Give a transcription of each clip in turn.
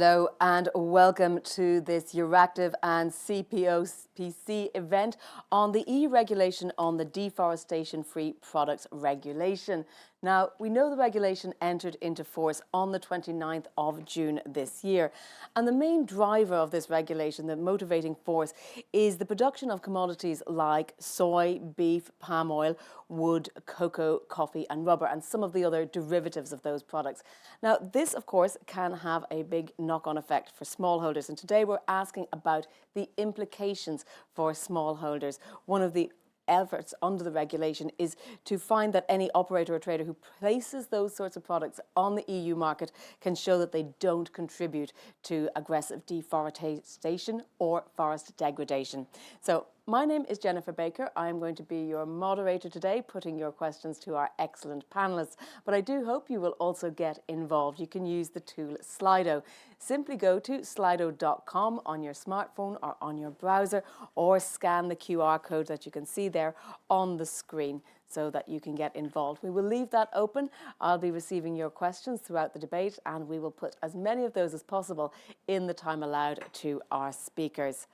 Hello and welcome to this Euractiv and CPOPC event on the EU regulation on the deforestation-free products regulation. Now, we know the regulation entered into force on the 29th of June this year. And the main driver of this regulation, the motivating force, is the production of commodities like soy, beef, palm oil, wood, cocoa, coffee and rubber, and some of the other derivatives of those products. Now, this, of course, can have a big knock-on effect for smallholders. And today we're asking about the implications for smallholders. One of the efforts under the regulation is to find that any operator or trader who places those sorts of products on the EU market can show that they don't contribute to aggressive deforestation or forest degradation. So my name is Jennifer Baker. I'm going to be your moderator today, putting your questions to our excellent panelists. But I do hope you will also get involved. You can use the tool Slido. Simply go to slido.com on your smartphone or on your browser, or scan the QR code that you can see there on the screen so that you can get involved. We will leave that open. I'll be receiving your questions throughout the debate, and we will put as many of those as possible in the time allowed to our speakers.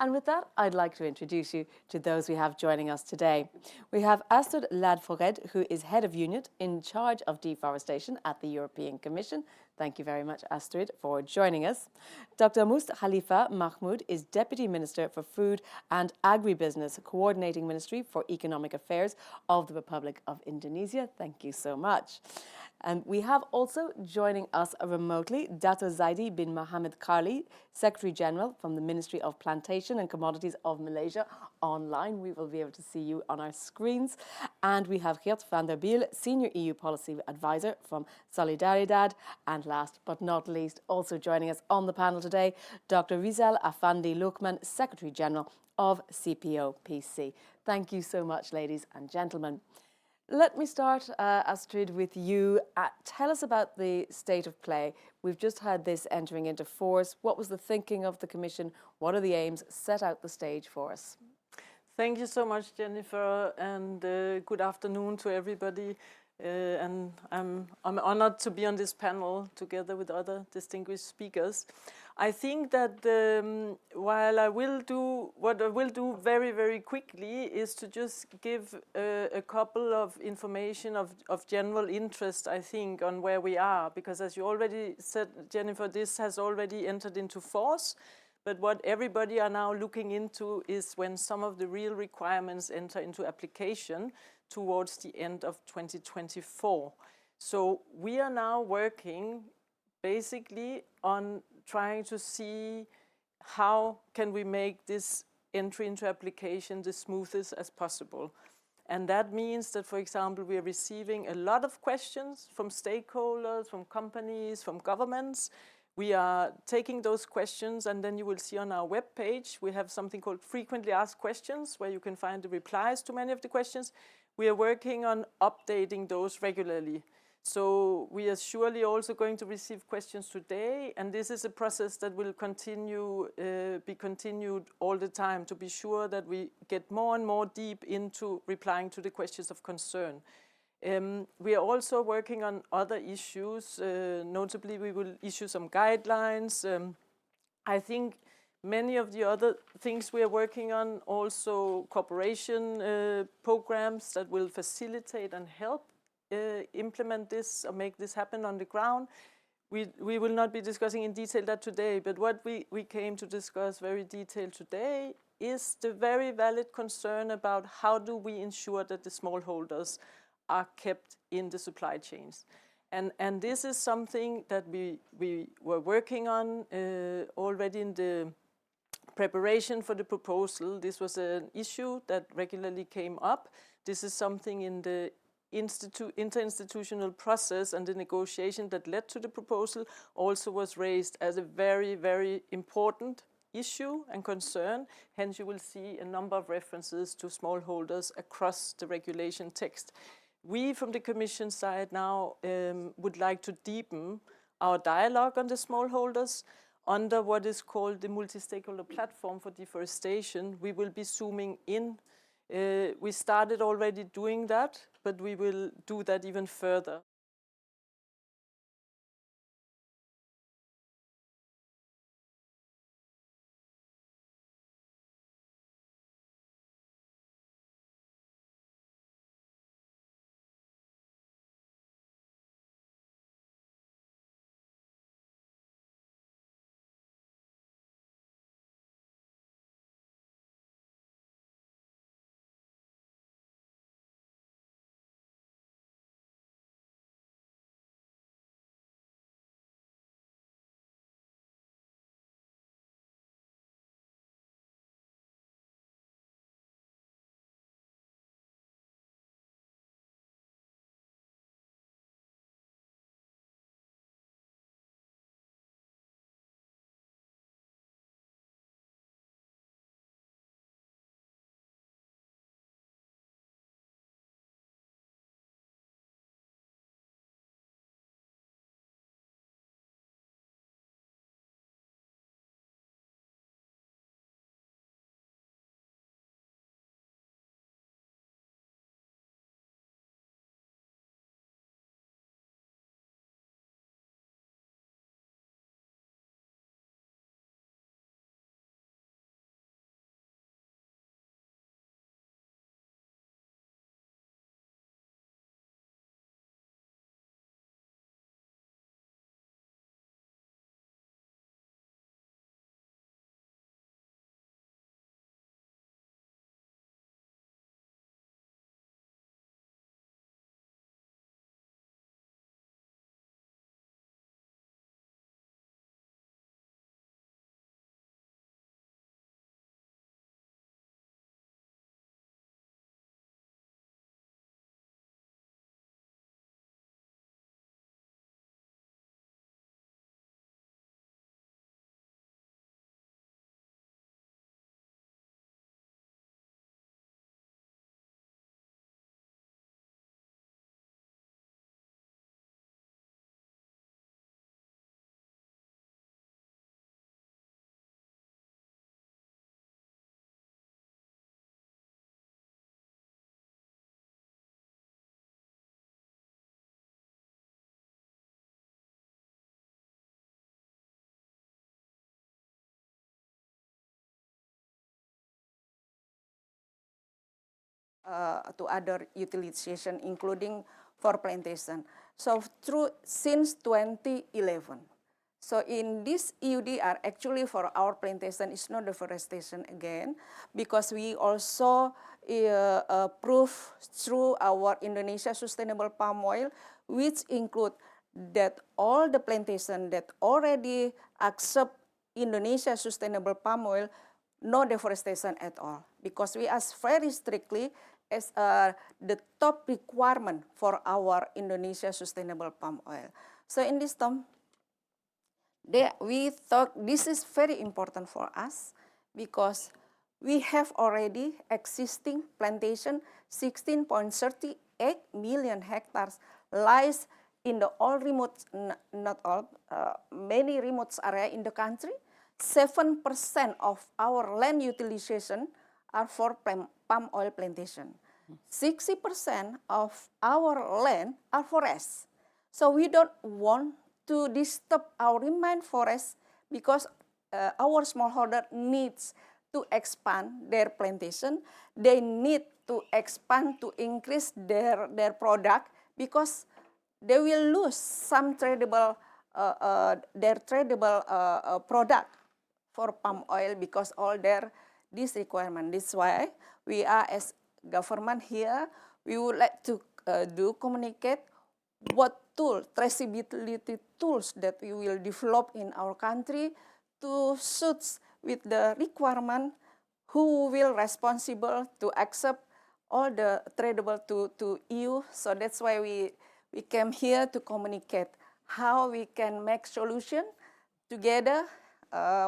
And with that, I'd like to introduce you to those we have joining us today. We have Astrid Ladfored, who is Head of Unit in charge of deforestation at the European Commission. Thank you very much, Astrid, for joining us. Dr. Must Khalifa Mahmoud is Deputy Minister for Food and Agribusiness, Coordinating Ministry for Economic Affairs of the Republic of Indonesia. Thank you so much. And we have also joining us remotely Dato Zaidi bin Mohammed Karli, Secretary General from the Ministry of Plantation and Commodities of Malaysia. Online, we will be able to see you on our screens. And we have Geert van der Biel, Senior EU Policy Advisor from Solidaridad. And last but not least, also joining us on the panel today, Dr. Rizal Afandi Lukman, Secretary General of CPOPC. Thank you so much, ladies and gentlemen. Let me start, Astrid, with you. Tell us about the state of play. We've just had this entering into force. What was the thinking of the Commission? What are the aims? Set out the stage for us. Thank you so much, Jennifer, and good afternoon to everybody. And I'm honored to be on this panel together with other distinguished speakers. I think that what I will do very, very quickly is to just give a couple of information of general interest, I think, on where we are. Because as you already said, Jennifer, this has already entered into force. But what everybody are now looking into is when some of the real requirements enter into application towards the end of 2024. So we are now working basically on trying to see how can we make this entry into application the smoothest as possible. And that means that, for example, we are receiving a lot of questions from stakeholders, from companies, from governments. We are taking those questions, and then you will see on our webpage, we have something called frequently asked questions, where you can find the replies to many of the questions. We are working on updating those regularly. So we are surely also going to receive questions today, and this is a process that will be continued all the time to be sure that we get more and more deep into replying to the questions of concern. We are also working on other issues. Notably, we will issue some guidelines. I think many of the other things we are working on, also cooperation programs that will facilitate and help implement this or make this happen on the ground. We will not be discussing in detail that today, but what we came to discuss very detailed today is the very valid concern about how do we ensure that the smallholders are kept in the supply chains. And this is something that we were working on already in the preparation for the proposal. This was an issue that regularly came up. This is something in the interinstitutional process and the negotiation that led to the proposal also was raised as a very, very important issue and concern. Hence, you will see a number of references to smallholders across the regulation text. We, from the Commission side now, would like to deepen our dialogue on the smallholders under what is called the multi-stakeholder platform for deforestation. We will be zooming in. We started already doing that, but we will do that even further. to other utilization, including for plantation. So since 2011. So in this EUDR, actually for our plantation, it's not deforestation again, because we also prove through our Indonesia sustainable palm oil, which include that all the plantation that already accept Indonesia sustainable palm oil, no deforestation at all, because we ask very strictly as the top requirement for our Indonesia sustainable palm oil. So in this term, we thought this is very important for us because we have already existing plantation, 16.38 million hectares lies in the all remote, not all, many remote area in the country. 7% of our land utilization are for palm oil plantation. 60% of our land are forests. So we don't want to disturb our remain forest because our smallholder needs to expand their plantation. They need to expand to increase their product because they will lose some tradable, their tradable product for palm oil because all this requirement. This is why we are as government here, we would like to communicate what traceability tools that we will develop in our country to suit with the requirement who will responsible to accept all the tradable to EU. So that's why we came here to communicate how we can make solution together,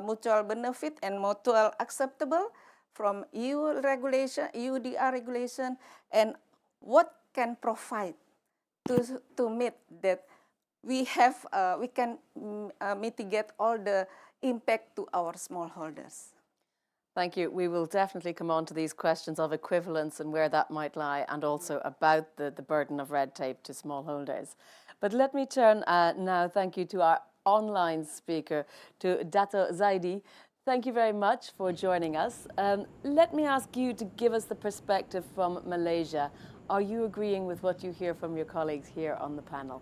mutual benefit and mutual acceptable from EU regulation, EUDR regulation, and what can provide to meet that we can mitigate all the impact to our smallholders. Thank you. We will definitely come on to these questions of equivalence and where that might lie, and also about the burden of red tape to smallholders. But let me turn now, thank you, to our online speaker, to Dato Zaidi. Thank you very much for joining us. Let me ask you to give us the perspective from Malaysia. Are you agreeing with what you hear from your colleagues here on the panel?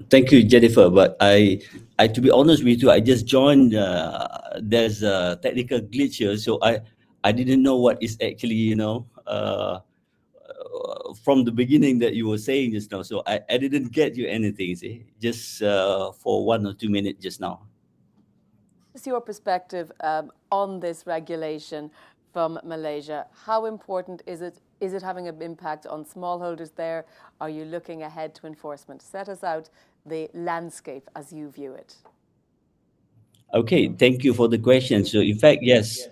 Thank you, Jennifer. But I, to be honest with you, I just joined. There's a technical glitch here, so I didn't know what is actually, from the beginning that you were saying just now. So I didn't get you anything. See, just for 1 or 2 minutes just now. What's your perspective on this regulation from Malaysia? How important is it? Is it having an impact on smallholders there? Are you looking ahead to enforcement? Set us out the landscape as you view it. Okay, thank you for the question. So in fact, yes,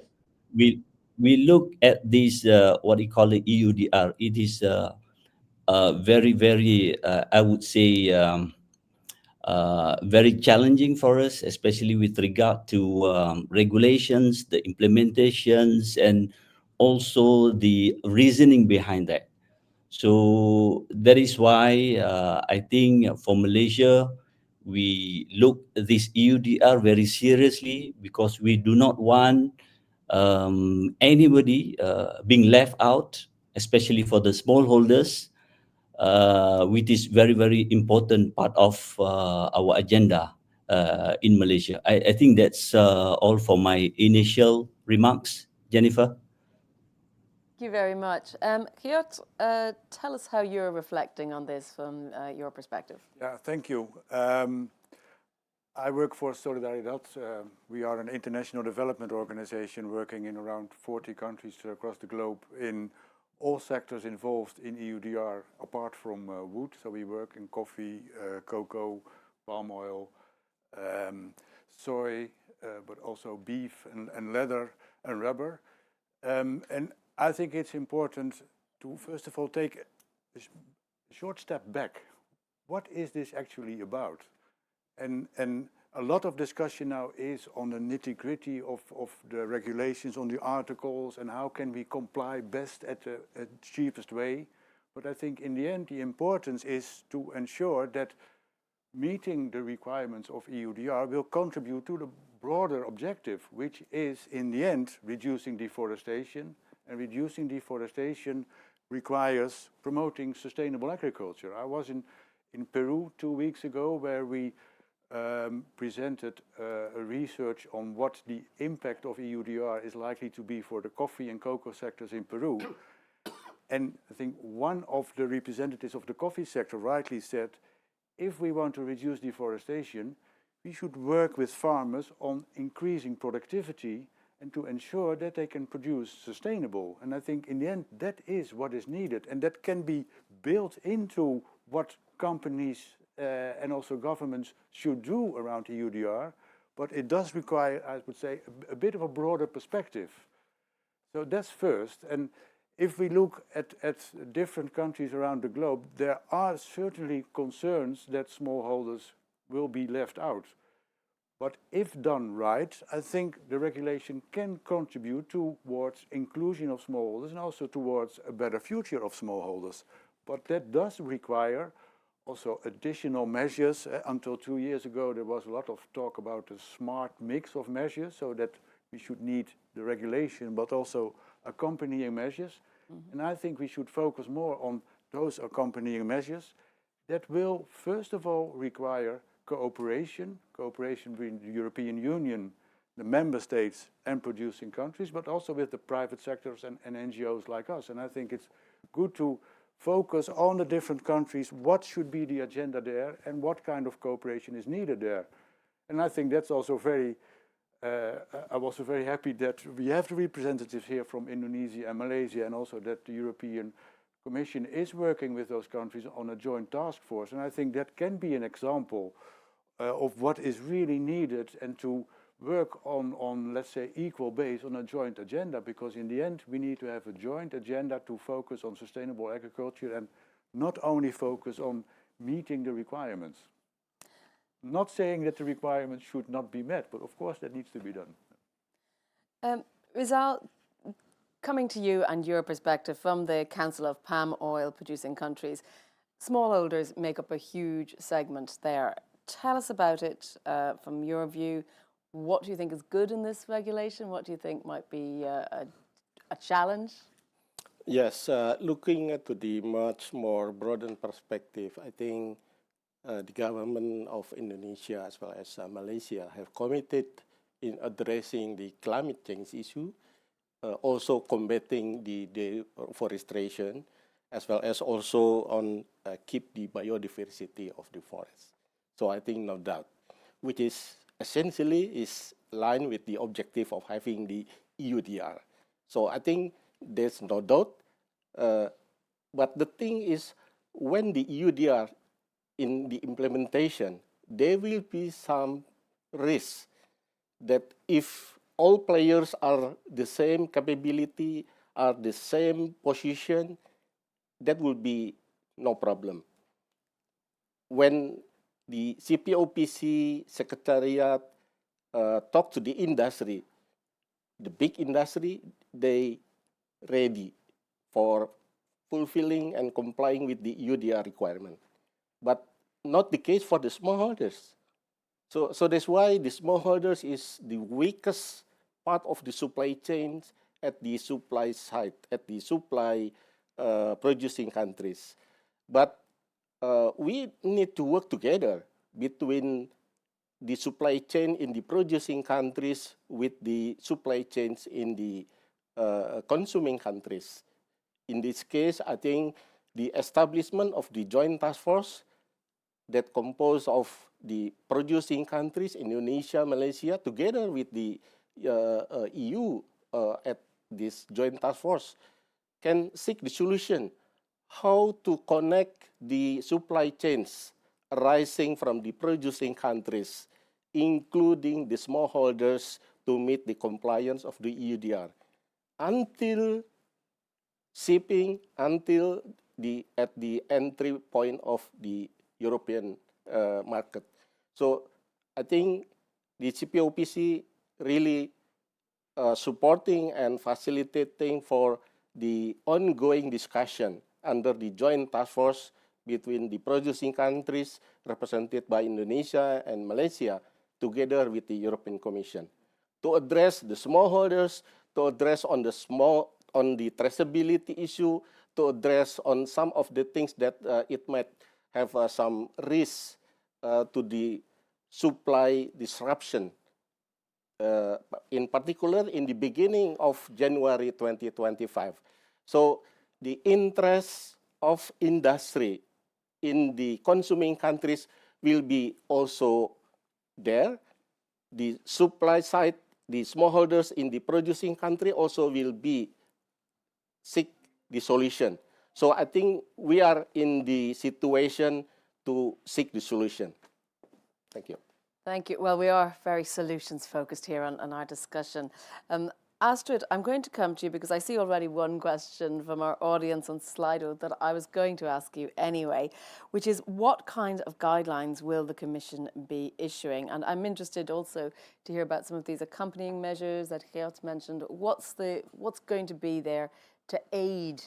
we look at this, what we call the EUDR. It is very, very, I would say, very challenging for us, especially with regard to regulations, the implementations, and also the reasoning behind that. So that is why I think for Malaysia, we look at this EUDR very seriously, because we do not want anybody being left out, especially for the smallholders, which is very, very important part of our agenda in Malaysia. I think that's all for my initial remarks, Jennifer. Thank you very much. Geert, tell us how you're reflecting on this from your perspective. Yeah, thank you. I work for Solidaridad. We are an international development organization working in around 40 countries across the globe in all sectors involved in EUDR, apart from wood. So we work in coffee, cocoa, palm oil, soy, but also beef and leather and rubber. And I think it's important to, first of all, take a short step back. What is this actually about? And a lot of discussion now is on the nitty-gritty of the regulations, on the articles, and how can we comply best at the cheapest way. But I think in the end, the importance is to ensure that meeting the requirements of EUDR will contribute to the broader objective, which is in the end reducing deforestation And reducing deforestation requires promoting sustainable agriculture. I was in Peru 2 weeks ago, where we presented a research on what the impact of EUDR is likely to be for the coffee and cocoa sectors in Peru. And I think one of the representatives of the coffee sector rightly said, if we want to reduce deforestation, we should work with farmers on increasing productivity and to ensure that they can produce sustainable. And I think in the end, that is what is needed. And that can be built into what companies and also governments should do around the EUDR. But it does require, I would say, a bit of a broader perspective. So that's first. And if we look at different countries around the globe, there are certainly concerns that smallholders will be left out. But if done right, I think the regulation can contribute towards inclusion of smallholders and also towards a better future of smallholders. But that does require also additional measures. Until 2 years ago, there was a lot of talk about a smart mix of measures, so that we should need the regulation, but also accompanying measures. And I think we should focus more on those accompanying measures that will, first of all, require cooperation between the European Union, the member states and producing countries, but also with the private sectors and NGOs like us. And I think it's good to focus on the different countries, what should be the agenda there and what kind of cooperation is needed there. And I think that's also very, I'm also very happy that we have the representatives here from Indonesia and Malaysia, and also that the European Commission is working with those countries on a joint task force. And I think that can be an example of what is really needed, and to work on, let's say, equal base on a joint agenda, because in the end we need to have a joint agenda to focus on sustainable agriculture and not only focus on meeting the requirements. Not saying that the requirements should not be met, but of course that needs to be done. Rizal, coming to you and your perspective from the Council of Palm Oil Producing Countries, smallholders make up a huge segment there. Tell us about it from your view. What do you think is good in this regulation? What do you think might be a challenge? Yes, looking at the much more broadened perspective, I think the government of Indonesia as well as Malaysia have committed in addressing the climate change issue, also combating the deforestation, as well as also on keep the biodiversity of the forest. So I think no doubt, which is essentially is aligned with the objective of having the EUDR. So I think there's no doubt. But the thing is, when the EUDR in the implementation, there will be some risk that if all players are the same capability, are the same position, that will be no problem. When the CPOPC Secretariat talk to the industry, the big industry, they ready for fulfilling and complying with the EUDR requirement. But not the case for the smallholders. So that's why the smallholders is the weakest part of the supply chains at the supply side, at the supply producing countries. But we need to work together between the supply chain in the producing countries with the supply chains in the consuming countries. In this case, I think the establishment of the joint task force that composed of the producing countries, Indonesia, Malaysia, together with the EU at this joint task force, can seek the solution how to connect the supply chains arising from the producing countries, including the smallholders, to meet the compliance of the EUDR until shipping, until at the entry point of the European market. So I think the CPOPC really supporting and facilitating for the ongoing discussion under the joint task force between the producing countries represented by Indonesia and Malaysia together with the European Commission to address the smallholders, to address on on the traceability issue, to address on some of the things that it might have some risk to the supply disruption. In particular, in the beginning of January 2025. So the interest of industry in the consuming countries will be also there. The supply side, the smallholders in the producing country also will be seek the solution. So I think we are in the situation to seek the solution. Thank you. Thank you. Well, we are very solutions focused here on our discussion. Astrid, I'm going to come to you because I see already one question from our audience on Slido that I was going to ask you anyway, which is what kind of guidelines will the Commission be issuing? And I'm interested also to hear about some of these accompanying measures that Geert mentioned. What's going to be there to aid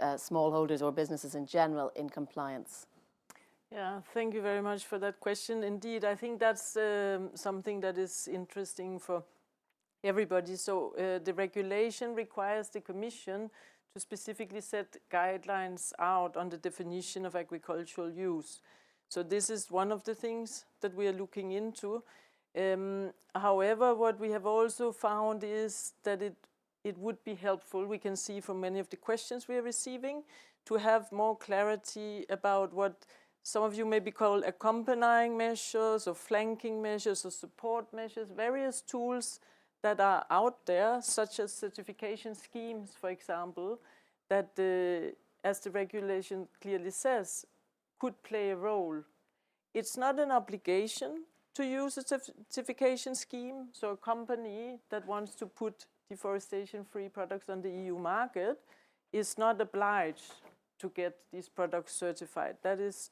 smallholders or businesses in general in compliance? Yeah, thank you very much for that question. Indeed, I think that's something that is interesting for everybody. So the regulation requires the Commission to specifically set guidelines out on the definition of agricultural use. So this is one of the things that we are looking into. However, what we have also found is that it would be helpful, we can see from many of the questions we are receiving, to have more clarity about what some of you maybe call accompanying measures or flanking measures or support measures, various tools that are out there, such as certification schemes, for example, that, as the regulation clearly says, could play a role. It's not an obligation to use a certification scheme, so a company that wants to put deforestation-free products on the EU market is not obliged to get these products certified. That is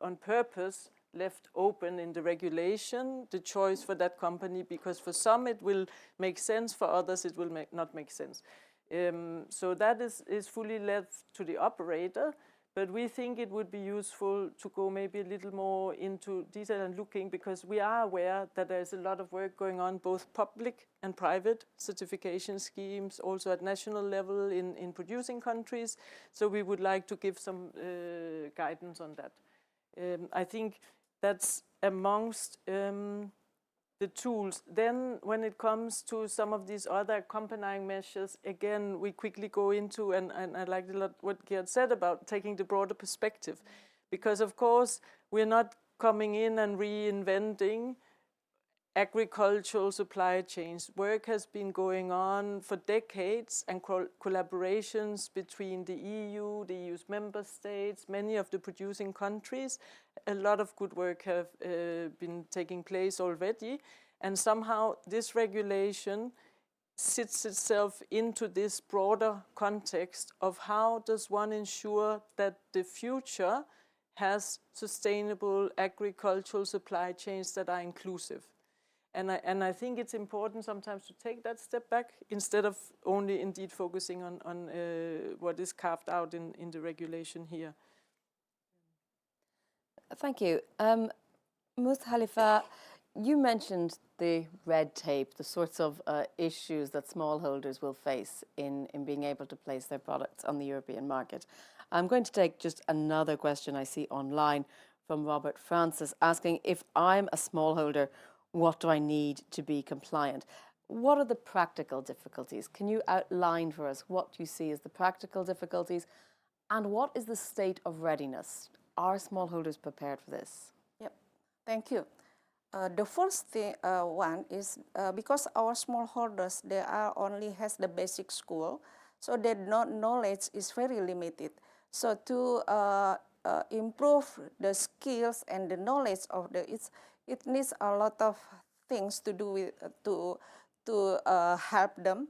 on purpose left open in the regulation, the choice for that company, because for some it will make sense, for others it will not make sense. So that is fully left to the operator, but we think it would be useful to go maybe a little more into detail and looking, because we are aware that there's a lot of work going on, both public and private certification schemes, also at national level in producing countries. So we would like to give some guidance on that. I think that's amongst the tools. Then when it comes to some of these other accompanying measures, again, we quickly go into, and I liked a lot what Geert said about taking the broader perspective. Because of course, we're not coming in and reinventing agricultural supply chains. Work has been going on for decades, and collaborations between the EU, the EU's member states, many of the producing countries. A lot of good work have been taking place already, and somehow this regulation sits itself into this broader context of how does one ensure that the future has sustainable agricultural supply chains that are inclusive. And I think it's important sometimes to take that step back instead of only indeed focusing on what is carved out in the regulation here. Thank you. Ms. Khalifa, you mentioned the red tape, the sorts of issues that smallholders will face in being able to place their products on the European market. I'm going to take just another question I see online from Robert Francis asking, if I'm a smallholder, what do I need to be compliant? What are the practical difficulties? Can you outline for us what you see as the practical difficulties, and what is the state of readiness? Are smallholders prepared for this? Yep, thank you. The first thing, one is because our smallholders, they are only has the basic school, so their knowledge is very limited. So to improve the skills and the knowledge of it needs a lot of things to do with to help them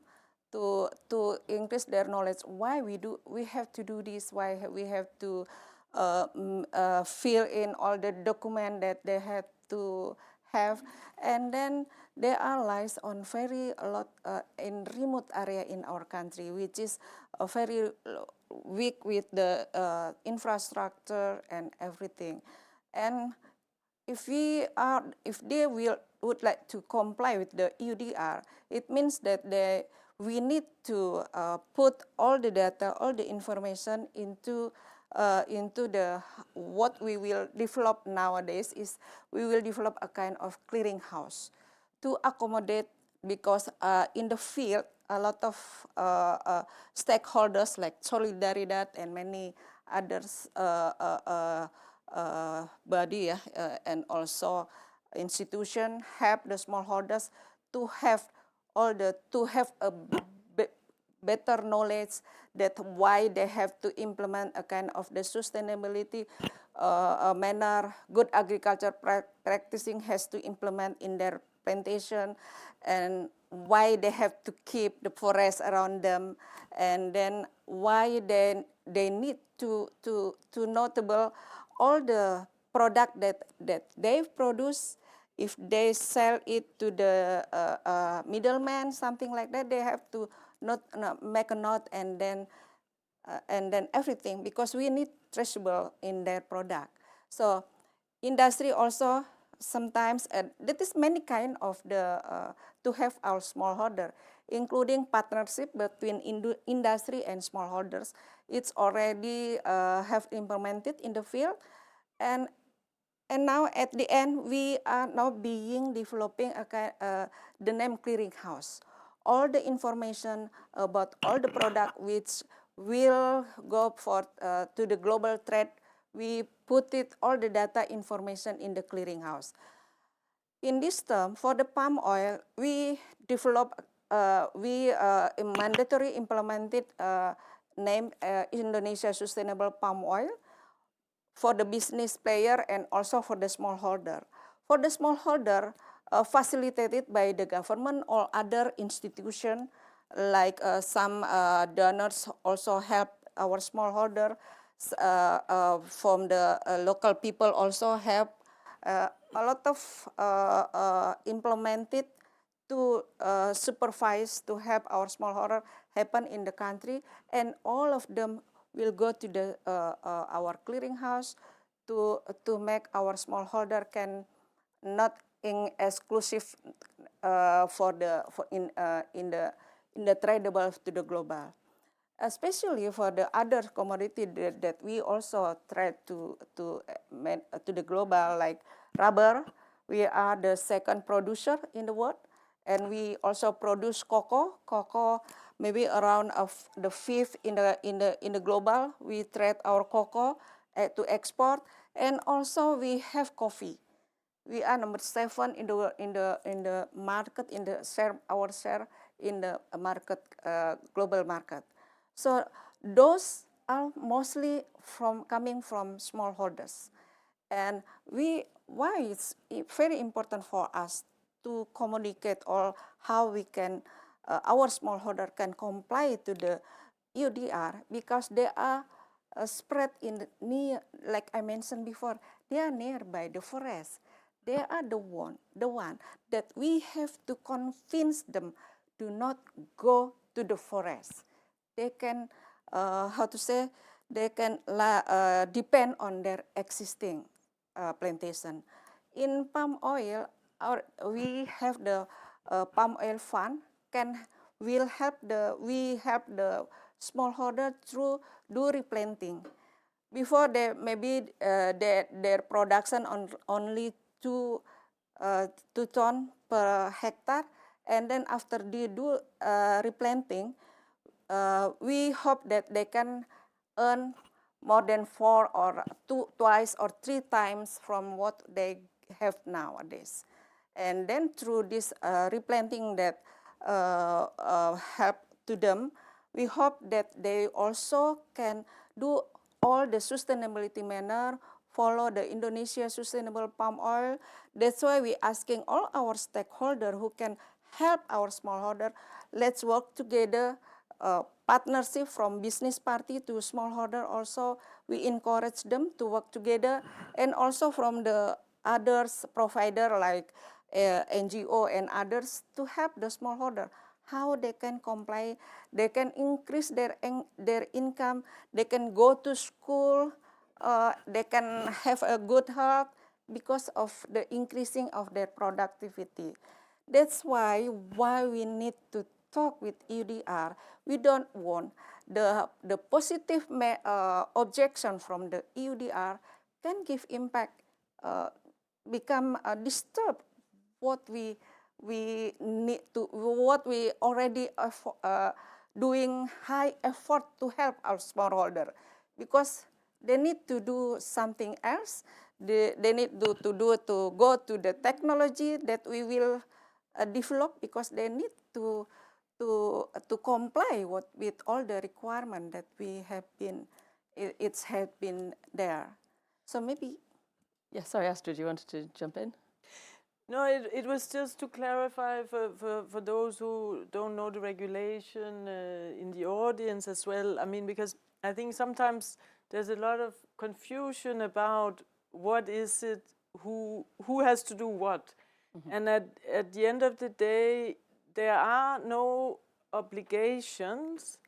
to increase their knowledge. Why we have to do this? Why we have to fill in all the document that they have to have, and then they are lies on a lot in remote area in our country, which is very weak with the infrastructure and everything. And if they would like to comply with the EUDR, it means that we need to put all the data, all the information into the what we will develop nowadays is we will develop a kind of clearinghouse to accommodate, because in the field a lot of stakeholders like Solidaridad and many others body and also institution help the smallholders to have a better knowledge that why they have to implement a kind of the sustainability manner, good agriculture practicing has to implement in their plantation, and why they have to keep the forest around them, and then why they need to notable all the product that they produce. If they sell it to the middleman, something like that, they have to make a note, and then everything, because we need traceable in their product. So industry also sometimes that is many kind of the to have our smallholder, including partnership between industry and smallholders. It's already have implemented in the field, and now at the end we are now developing the name clearinghouse. All the information about all the product which will go for to the global trade, we put it all the data information in the clearinghouse. In this term, for the palm oil, we develop mandatory implemented name Indonesia Sustainable Palm Oil for the business player and also for the smallholder. For the smallholder, facilitated by the government or other institution, like some donors also help our smallholder, from the local people also help. A lot of implemented to supervise to help our smallholder happen in the country, and all of them will go to the our clearinghouse to make our smallholder can not in exclusive in the tradable to the global, especially for the other commodity that we also trade to the global, like rubber. We are the second producer in the world, and we also produce cocoa. Cocoa maybe around the fifth in the global. We trade our cocoa to export, and also we have coffee. We are number 7 in the market, in the share, our share in the market, global market. So those are mostly coming from smallholders, and why it's very important for us to communicate or how we can our smallholder can comply to the EUDR, because they are spread in near, like I mentioned before, they are nearby the forest. They are the one that we have to convince them to not go to the forest. They can, they can depend on their existing plantation. In palm oil, we have the palm oil fund we help the smallholder through do replanting. Before they maybe their production only 2 ton per hectare, and then after they do replanting, we hope that they can earn more than 4 or twice or 3 times from what they have nowadays. And then through this replanting that help to them, we hope that they also can do all the sustainability manner, follow the Indonesia Sustainable Palm Oil. That's why we're asking all our stakeholders who can help our smallholder, let's work together, partnership from business party to smallholder also. We encourage them to work together, and also from the others provider like NGO and others to help the smallholder. How they can comply, they can increase their income, they can go to school, they can have a good health because of the increasing of their productivity. That's why we need to talk with EUDR, we don't want the positive objection from the EUDR can give impact, become disturb what we need to, what we already doing high effort to help our smallholder, because they need to do something else. They need to go to the technology that we will develop, because they need to comply with all the requirement that we have been, it's have been there. So maybe. Yeah, sorry, Astrid, you wanted to jump in? No, it was just to clarify for those who don't know the regulation in the audience as well. I mean, because I think sometimes there's a lot of confusion about what is it, who has to do what. And at the end of the day, there are no obligations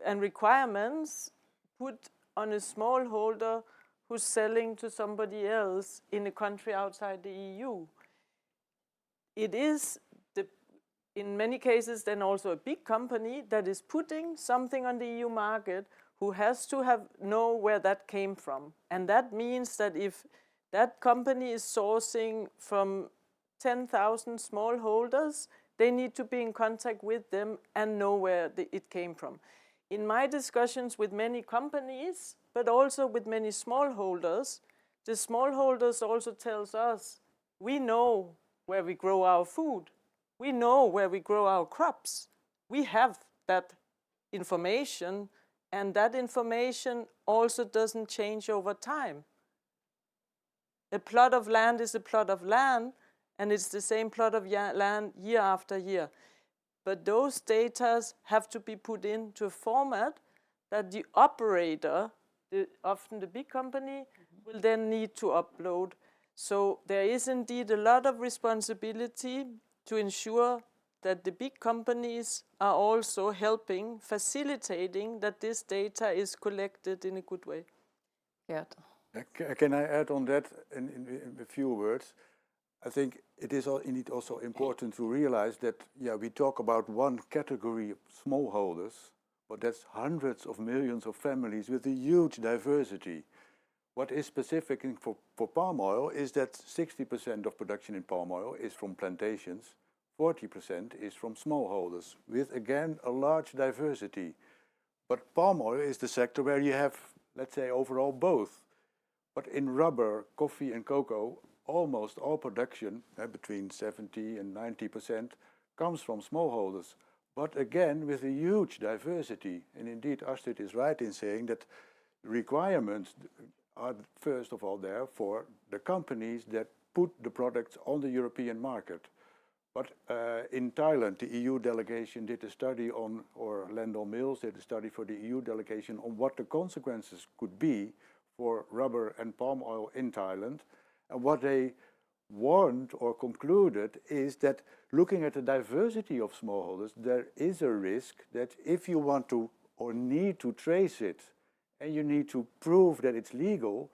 and requirements put on a smallholder who's selling to somebody else in a country outside the EU. It is, in many cases, then also a big company that is putting something on the EU market who has to know where that came from. And that means that if that company is sourcing from 10,000 smallholders, they need to be in contact with them and know where it came from. In my discussions with many companies, but also with many smallholders, the smallholders also tells us, we know where we grow our food. We know where we grow our crops. We have that information, and that information also doesn't change over time. A plot of land is a plot of land, and it's the same plot of land year after year. But those data have to be put into a format that the operator, often the big company, will then need to upload. So there is indeed a lot of responsibility to ensure that the big companies are also helping, facilitating that this data is collected in a good way. Yeah. Can I add on that in a few words? I think it is indeed also important to realize that, yeah, we talk about one category of smallholders, but that's hundreds of millions of families with a huge diversity. What is specific for palm oil is that 60% of production in palm oil is from plantations, 40% is from smallholders, with again a large diversity. But palm oil is the sector where you have, let's say, overall both. But in rubber, coffee and cocoa, almost all production, between 70 and 90%, comes from smallholders. But again, with a huge diversity. And indeed, Astrid is right in saying that requirements are first of all there for the companies that put the products on the European market. But in Thailand, the EU delegation did a study on, or Lendl Mills did a study for the EU delegation on what the consequences could be for rubber and palm oil in Thailand. And what they warned or concluded is that looking at the diversity of smallholders, there is a risk that if you want to or need to trace it, and you need to prove that it's legal,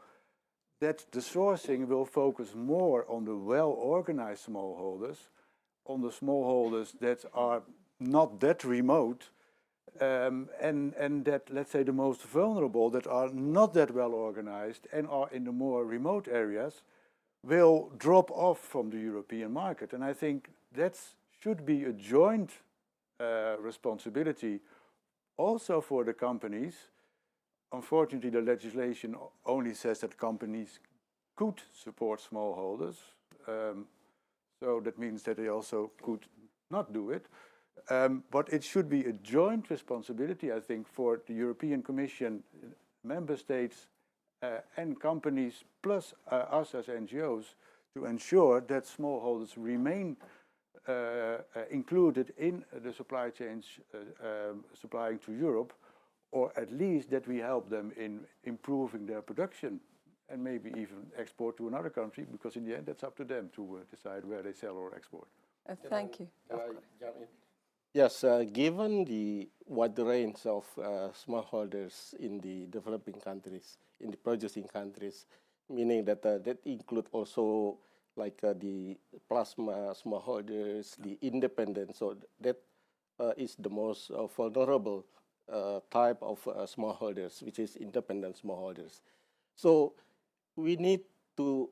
that the sourcing will focus more on the well-organized smallholders, on the smallholders that are not that remote, and that, let's say, the most vulnerable, that are not that well organized and are in the more remote areas, will drop off from the European market. And I think that should be a joint responsibility also for the companies. Unfortunately, the legislation only says that companies could support smallholders. So that means that they also could not do it. But it should be a joint responsibility, I think, for the European Commission, member states and companies, plus us as NGOs, to ensure that smallholders remain included in the supply chains supplying to Europe, or at least that we help them in improving their production and maybe even export to another country, because in the end that's up to them to decide where they sell or export. Thank you. Yes, given the wide range of smallholders in the developing countries, in the producing countries, meaning that that include also like the plasma smallholders, the independent, so that is the most vulnerable type of smallholders, which is independent smallholders. So we need to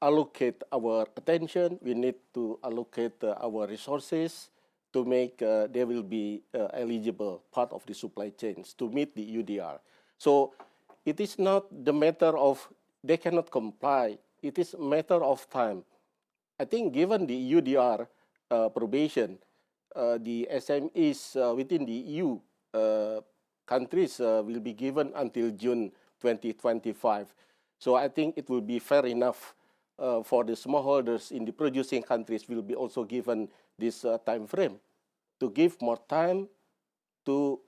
allocate our attention, we need to allocate our resources to make they will be eligible part of the supply chains to meet the EUDR. So it is not the matter of they cannot comply, it is a matter of time. I think given the EUDR probation, the SMEs within the EU countries will be given until June 2025. So I think it will be fair enough for the smallholders in the producing countries will be also given this time frame to give more time to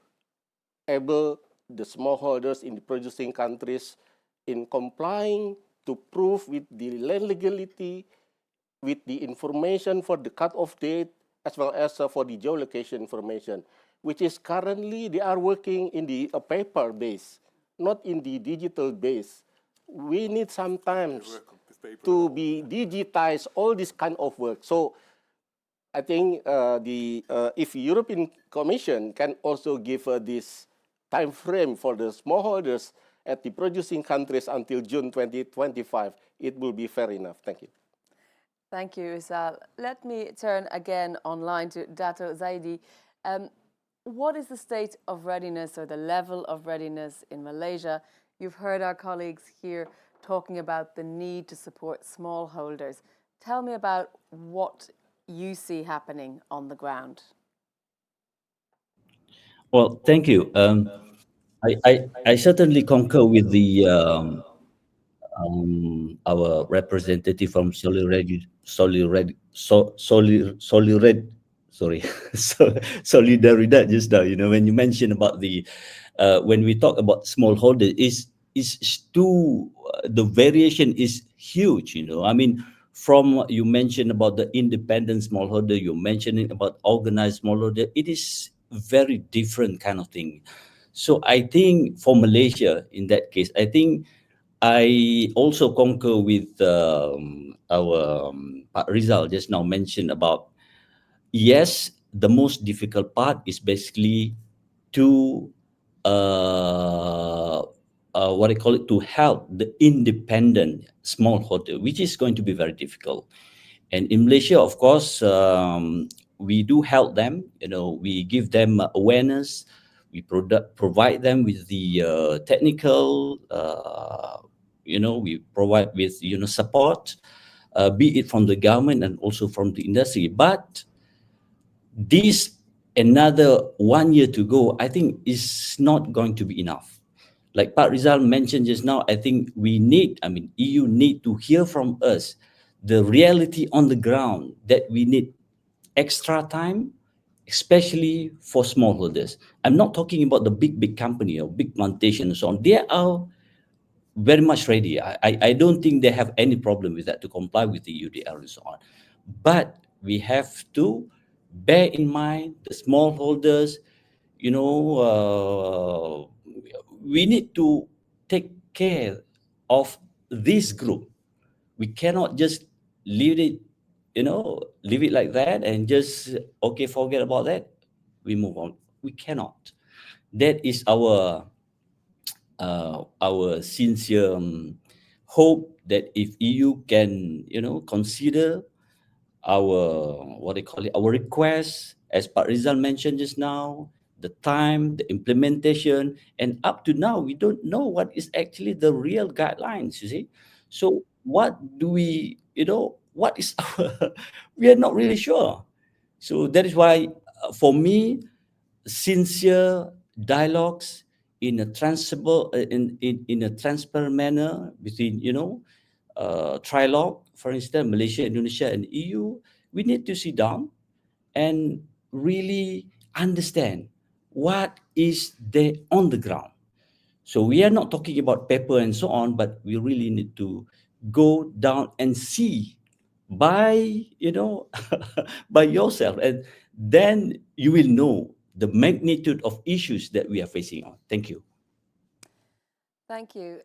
able the smallholders in the producing countries in complying to prove with the land legality, with the information for the cut-off date, as well as for the geolocation information, which is currently they are working in the paper base, not in the digital base. We need sometimes to be digitize all this kind of work. So I think if European Commission can also give this time frame for the smallholders at the producing countries until June 2025, it will be fair enough. Thank you. Thank you, Isal. Let me turn again online to Dato Zaidi. What is the state of readiness or the level of readiness in Malaysia? You've heard our colleagues here talking about the need to support smallholders. Tell me about what you see happening on the ground. Well, thank you. I certainly concur with the our representative from Solidaridad just now. You know, when you mentioned about the when we talk about smallholder, is too the variation is huge. You know, I mean, from you mentioned about the independent smallholder, you're mentioning about organized smallholder. It is very different kind of thing. So I think for Malaysia, in that case, I think I also concur with our Pak Rizal just now mentioned about, yes, the most difficult part is basically to what I call it, to help the independent smallholder, which is going to be very difficult. And in Malaysia, of course, we do help them. You know, we give them awareness. We provide them with the technical. You know, we provide with support, be it from the government and also from the industry. But this another 1 year to go, I think is not going to be enough. Like Pak Rizal mentioned just now, I think we need, I mean, EU need to hear from us the reality on the ground that we need extra time, especially for smallholders. I'm not talking about the big company or big plantation and so on. They are very much ready. I don't think they have any problem with that to comply with the EUDR and so on. But we have to bear in mind the smallholders, you know, we need to take care of this group. We cannot just leave it, leave it like that and just, okay, forget about that. We move on. We cannot. That is our sincere hope that if EU can, consider our, what they call it, our request, as Pak Rizal mentioned just now, the time, the implementation, and up to now, we don't know what is actually the real guidelines, you see. So what do we, what is our, we are not really sure. So that is why, for me, sincere dialogues in a in a transparent manner between, trilogue, for instance, Malaysia, Indonesia, and EU, we need to sit down and really understand what is there on the ground. So we are not talking about paper and so on, but we really need to go down and see by, by yourself, and then you will know the magnitude of issues that we are facing on. Thank you. Thank you.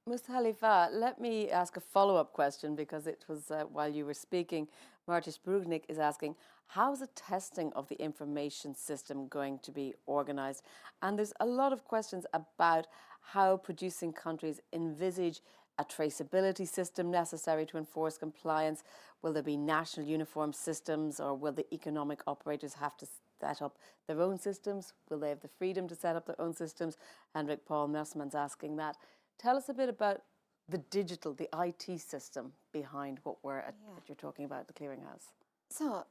Ms. Khalifa, let me ask a follow-up question because it was while you were speaking, Martis Brugnik is asking, How's the testing of the information system going to be organized? And there's a lot of questions about how producing countries envisage a traceability system necessary to enforce compliance. Will there be national uniform systems, or will the economic operators have to set up their own systems? Will they have the freedom to set up their own systems? Hendrik Paul Mersman's asking that. Tell us a bit about the digital, the IT system behind what you're talking about, the clearinghouse. So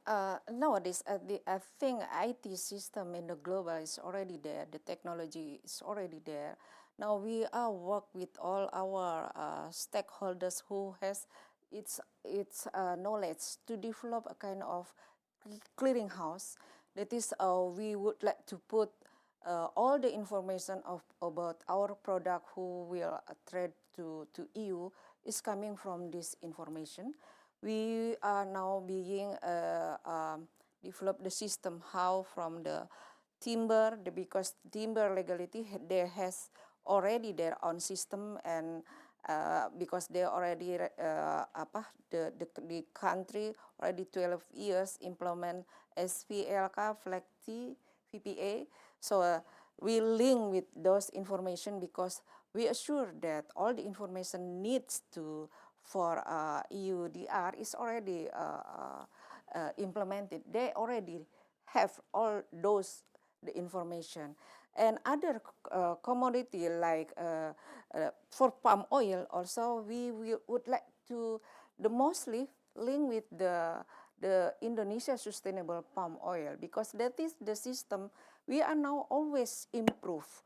nowadays, I think IT system in the global is already there. The technology is already there. Now we are work with all our stakeholders who has its knowledge to develop a kind of clearinghouse. That is, we would like to put all the information about our product who will trade to EU is coming from this information. We are now being develop the system how from the timber, because timber legality they has already their own system, and because they already the country already 12 years implement SPLK, FLECT, VPA. So we link with those information because we assure that all the information needs to for EUDR is already implemented. They already have all those the information. And other commodity like for palm oil also we would like to mostly link with the Indonesia sustainable palm oil, because that is the system we are now always improve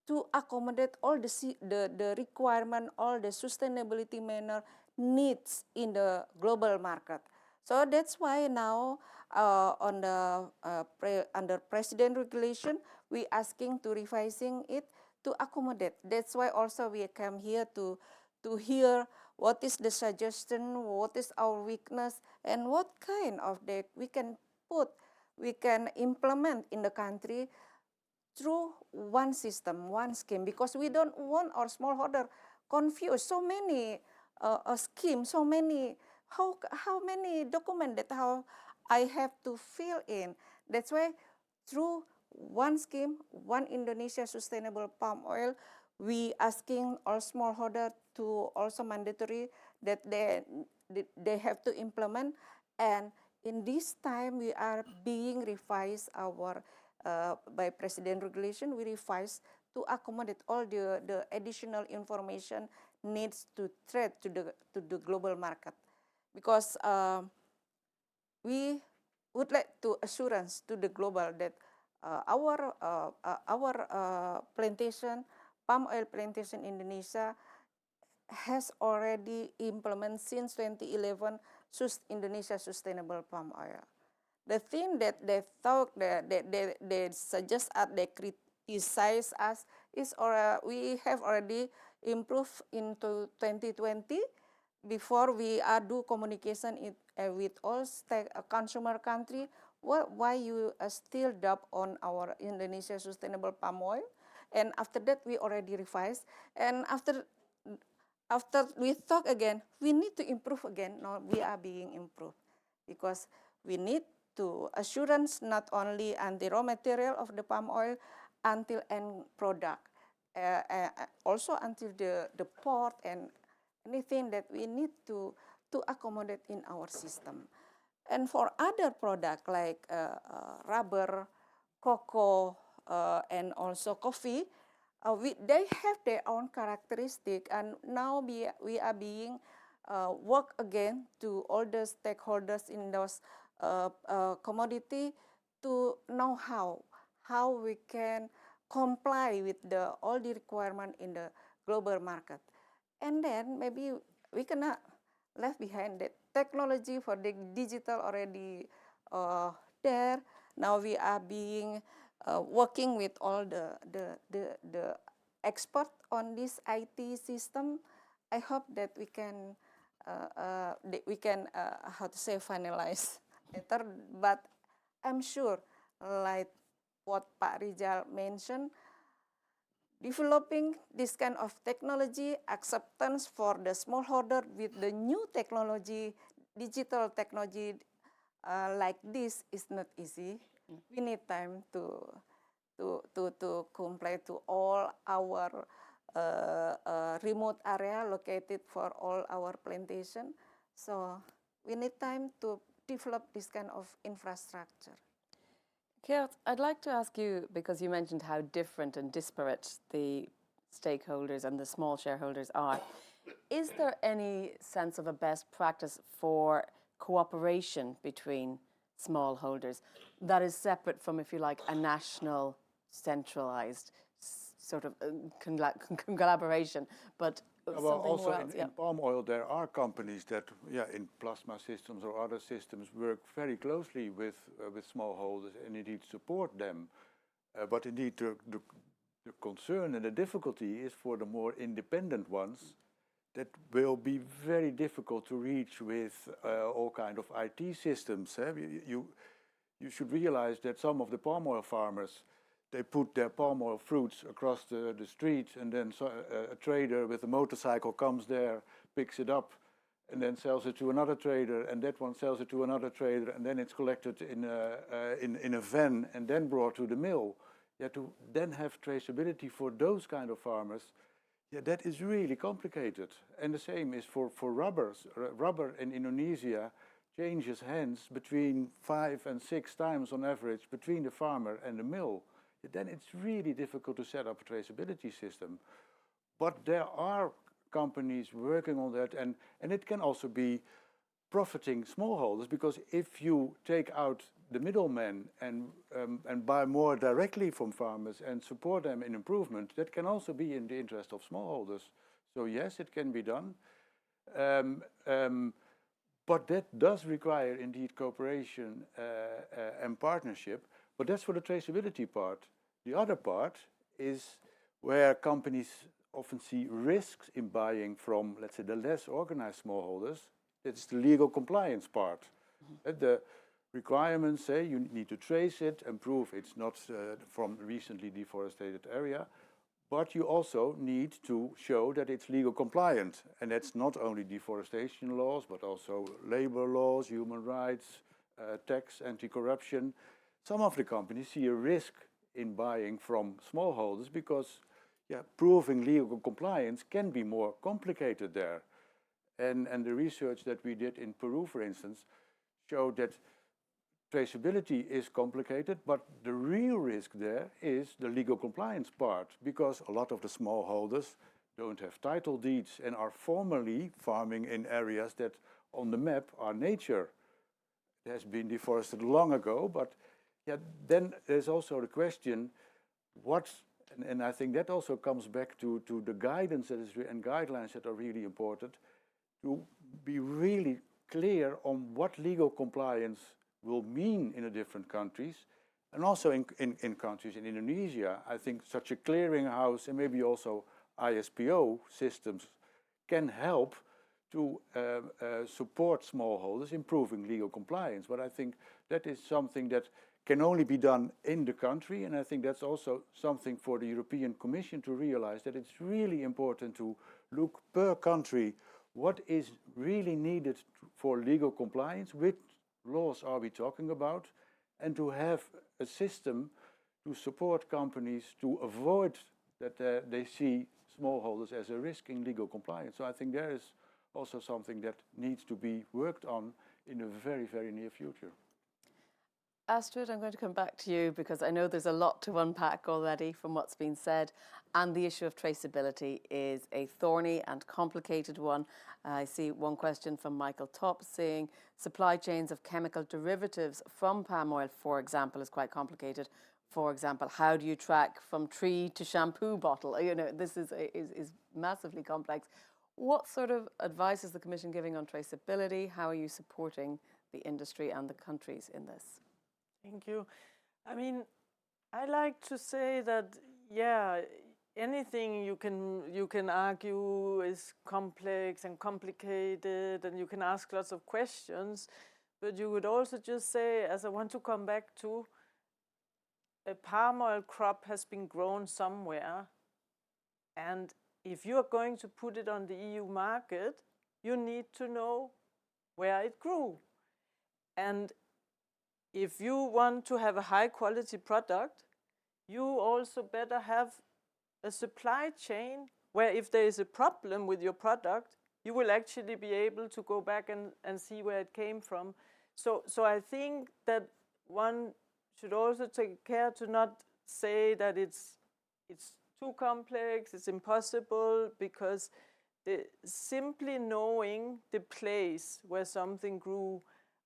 to accommodate all the requirement, all the sustainability manner needs in the global market. So that's why now on the under President regulation, we asking to revising it to accommodate. That's why also we come here to hear what is the suggestion, what is our weakness, and what kind of we can implement in the country through one system, one scheme, because we don't want our smallholder confused. So many schemes, so many, how many documents that how I have to fill in. That's why through one scheme, one Indonesia sustainable palm oil, we asking our smallholder to also mandatory that they have to implement. And in this time, we are being revised our by President regulation, we revise to accommodate all the additional information needs to trade to the global market, because we would like to assurance to the global that our plantation, palm oil plantation in Indonesia has already implemented since 2011 Indonesia sustainable palm oil. The thing that they thought that they suggest us, they criticize us is, we have already improved into 2020. Before we do communication with all consumer country, why you still doubt on our Indonesia sustainable palm oil? And after that, we already revised. And after we talk again, we need to improve again. Now we are being improved because we need to assurance not only on the raw material of the palm oil until end product, also until the port and anything that we need to accommodate in our system. And for other products like rubber, cocoa, and also coffee, they have their own characteristic, and now we are being work again to all the stakeholders in those commodity to know how we can comply with all the requirement in the global market. And then maybe we cannot left behind that technology for the digital already there. Now we are being working with all the expert on this IT system. I hope that we can how to say finalize later. But I'm sure, like what Pak Rizal mentioned, developing this kind of technology, acceptance for the smallholder with the new technology, digital technology, like this is not easy. We need time to comply to all our remote area located for all our plantation. So we need time to develop this kind of infrastructure. Geert, I'd like to ask you, because you mentioned how different and disparate the stakeholders and the small shareholders are. Is there any sense of a best practice for cooperation between smallholders that is separate from, if you like, a national centralized sort of collaboration, but Well, something also more else? in palm oil, there are companies that, in plasma systems or other systems, work very closely with smallholders and indeed support them. But indeed, the concern and the difficulty is for the more independent ones that will be very difficult to reach with all kind of IT systems. You should realize that some of the palm oil farmers, they put their palm oil fruits across the street, and then a trader with a motorcycle comes there, picks it up, and then sells it to another trader, and that one sells it to another trader, and then it's collected in a van and then brought to the mill. To then have traceability for those kind of farmers, that is really complicated. And the same is for rubbers. Rubber in Indonesia changes hands between 5 and 6 times on average between the farmer and the mill. Then it's really difficult to set up a traceability system. But there are companies working on that, and it can also be profiting smallholders, because if you take out the middlemen and buy more directly from farmers and support them in improvement, that can also be in the interest of smallholders. So yes, it can be done. But that does require indeed cooperation and partnership. But that's for the traceability part. The other part is where companies often see risks in buying from, let's say, the less organized smallholders. It's the legal compliance part. The requirements say you need to trace it and prove it's not from recently deforested area, but you also need to show that it's legal compliant. And that's not only deforestation laws, but also labor laws, human rights, tax, anti-corruption. Some of the companies see a risk in buying from smallholders because proving legal compliance can be more complicated there. And the research that we did in Peru, for instance, showed that traceability is complicated, but the real risk there is the legal compliance part, because a lot of the smallholders don't have title deeds and are formally farming in areas that on the map are nature. It has been deforested long ago, but then there's also the question, and I think that also comes back to the guidance that is, and guidelines that are really important, to be really clear on what legal compliance will mean in the different countries, and also in countries in Indonesia. I think such a clearinghouse and maybe also ISPO systems can help to support smallholders improving legal compliance. But I think that is something that can only be done in the country, and I think that's also something for the European Commission to realize, that it's really important to look per country what is really needed for legal compliance, which laws are we talking about, and to have a system to support companies to avoid that they see smallholders as a risk in legal compliance. So I think there is also something that needs to be worked on in the very, very near future. Astrid, I'm going to come back to you because I know there's a lot to unpack already from what's been said, and the issue of traceability is a thorny and complicated one. I see one question from Michael Top saying supply chains of chemical derivatives from palm oil, for example, is quite complicated. For example, how do you track from tree to shampoo bottle? You know, this is massively complex. What sort of advice is the Commission giving on traceability? How are you supporting the industry and the countries in this? Thank you. I mean, I like to say that, anything you can argue is complex and complicated, and you can ask lots of questions, but you would also just say, as I want to come back to, a palm oil crop has been grown somewhere, and if you are going to put it on the EU market, you need to know where it grew. And if you want to have a high quality product, you also better have a supply chain where if there is a problem with your product, you will actually be able to go back and see where it came from. So I think that one should also take care to not say that it's too complex, it's impossible, because simply knowing the place where something grew,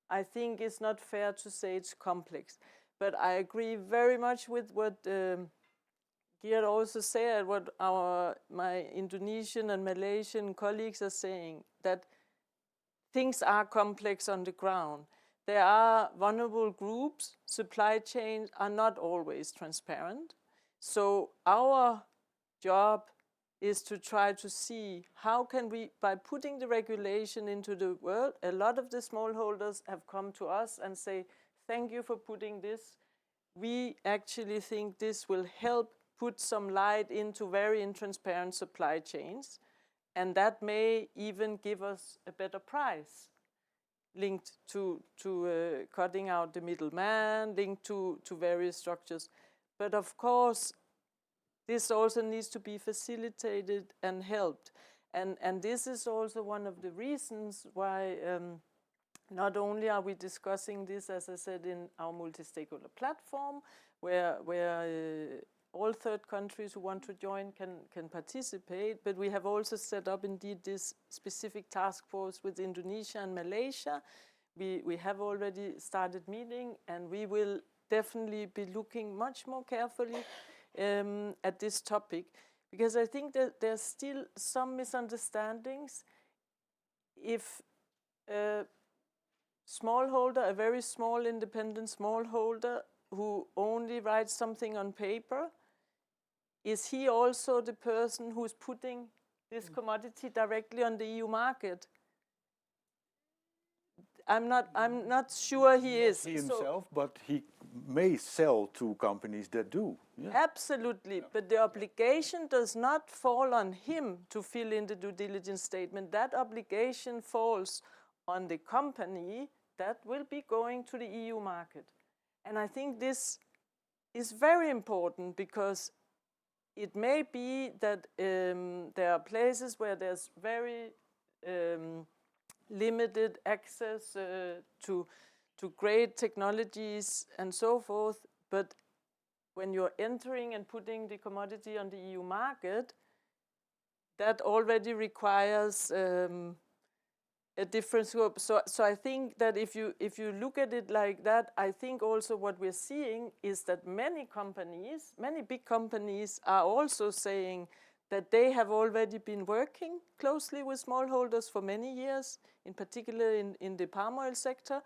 I think it's not fair to say it's complex. But I agree very much with what Geert also said, what my Indonesian and Malaysian colleagues are saying, that things are complex on the ground. There are vulnerable groups, supply chains are not always transparent. So our job is to try to see how can we, by putting the regulation into the world, a lot of the smallholders have come to us and say, thank you for putting this. We actually think this will help put some light into very intransparent supply chains, and that may even give us a better price linked to cutting out the middleman, linked to various structures. But of course, this also needs to be facilitated and helped. And this is also one of the reasons why not only are we discussing this, as I said, in our multi-stakeholder platform, where all third countries who want to join can participate, but we have also set up indeed this specific task force with Indonesia and Malaysia. We have already started meeting, and we will definitely be looking much more carefully at this topic, because I think that there's still some misunderstandings. If a smallholder, a very small independent smallholder who only writes something on paper, is he also the person who's putting this commodity directly on the EU market? I'm not sure he is. He himself, but he may sell to companies that do. Yeah. Absolutely, but the obligation does not fall on him to fill in the due diligence statement. That obligation falls on the company that will be going to the EU market. And I think this is very important, because it may be that there are places where there's very limited access to great technologies and so forth, but when you're entering and putting the commodity on the EU market, that already requires a different scope. So I think that if you look at it like that, I think also what we're seeing is that many companies, many big companies, are also saying that they have already been working closely with smallholders for many years, in particular in the palm oil sector,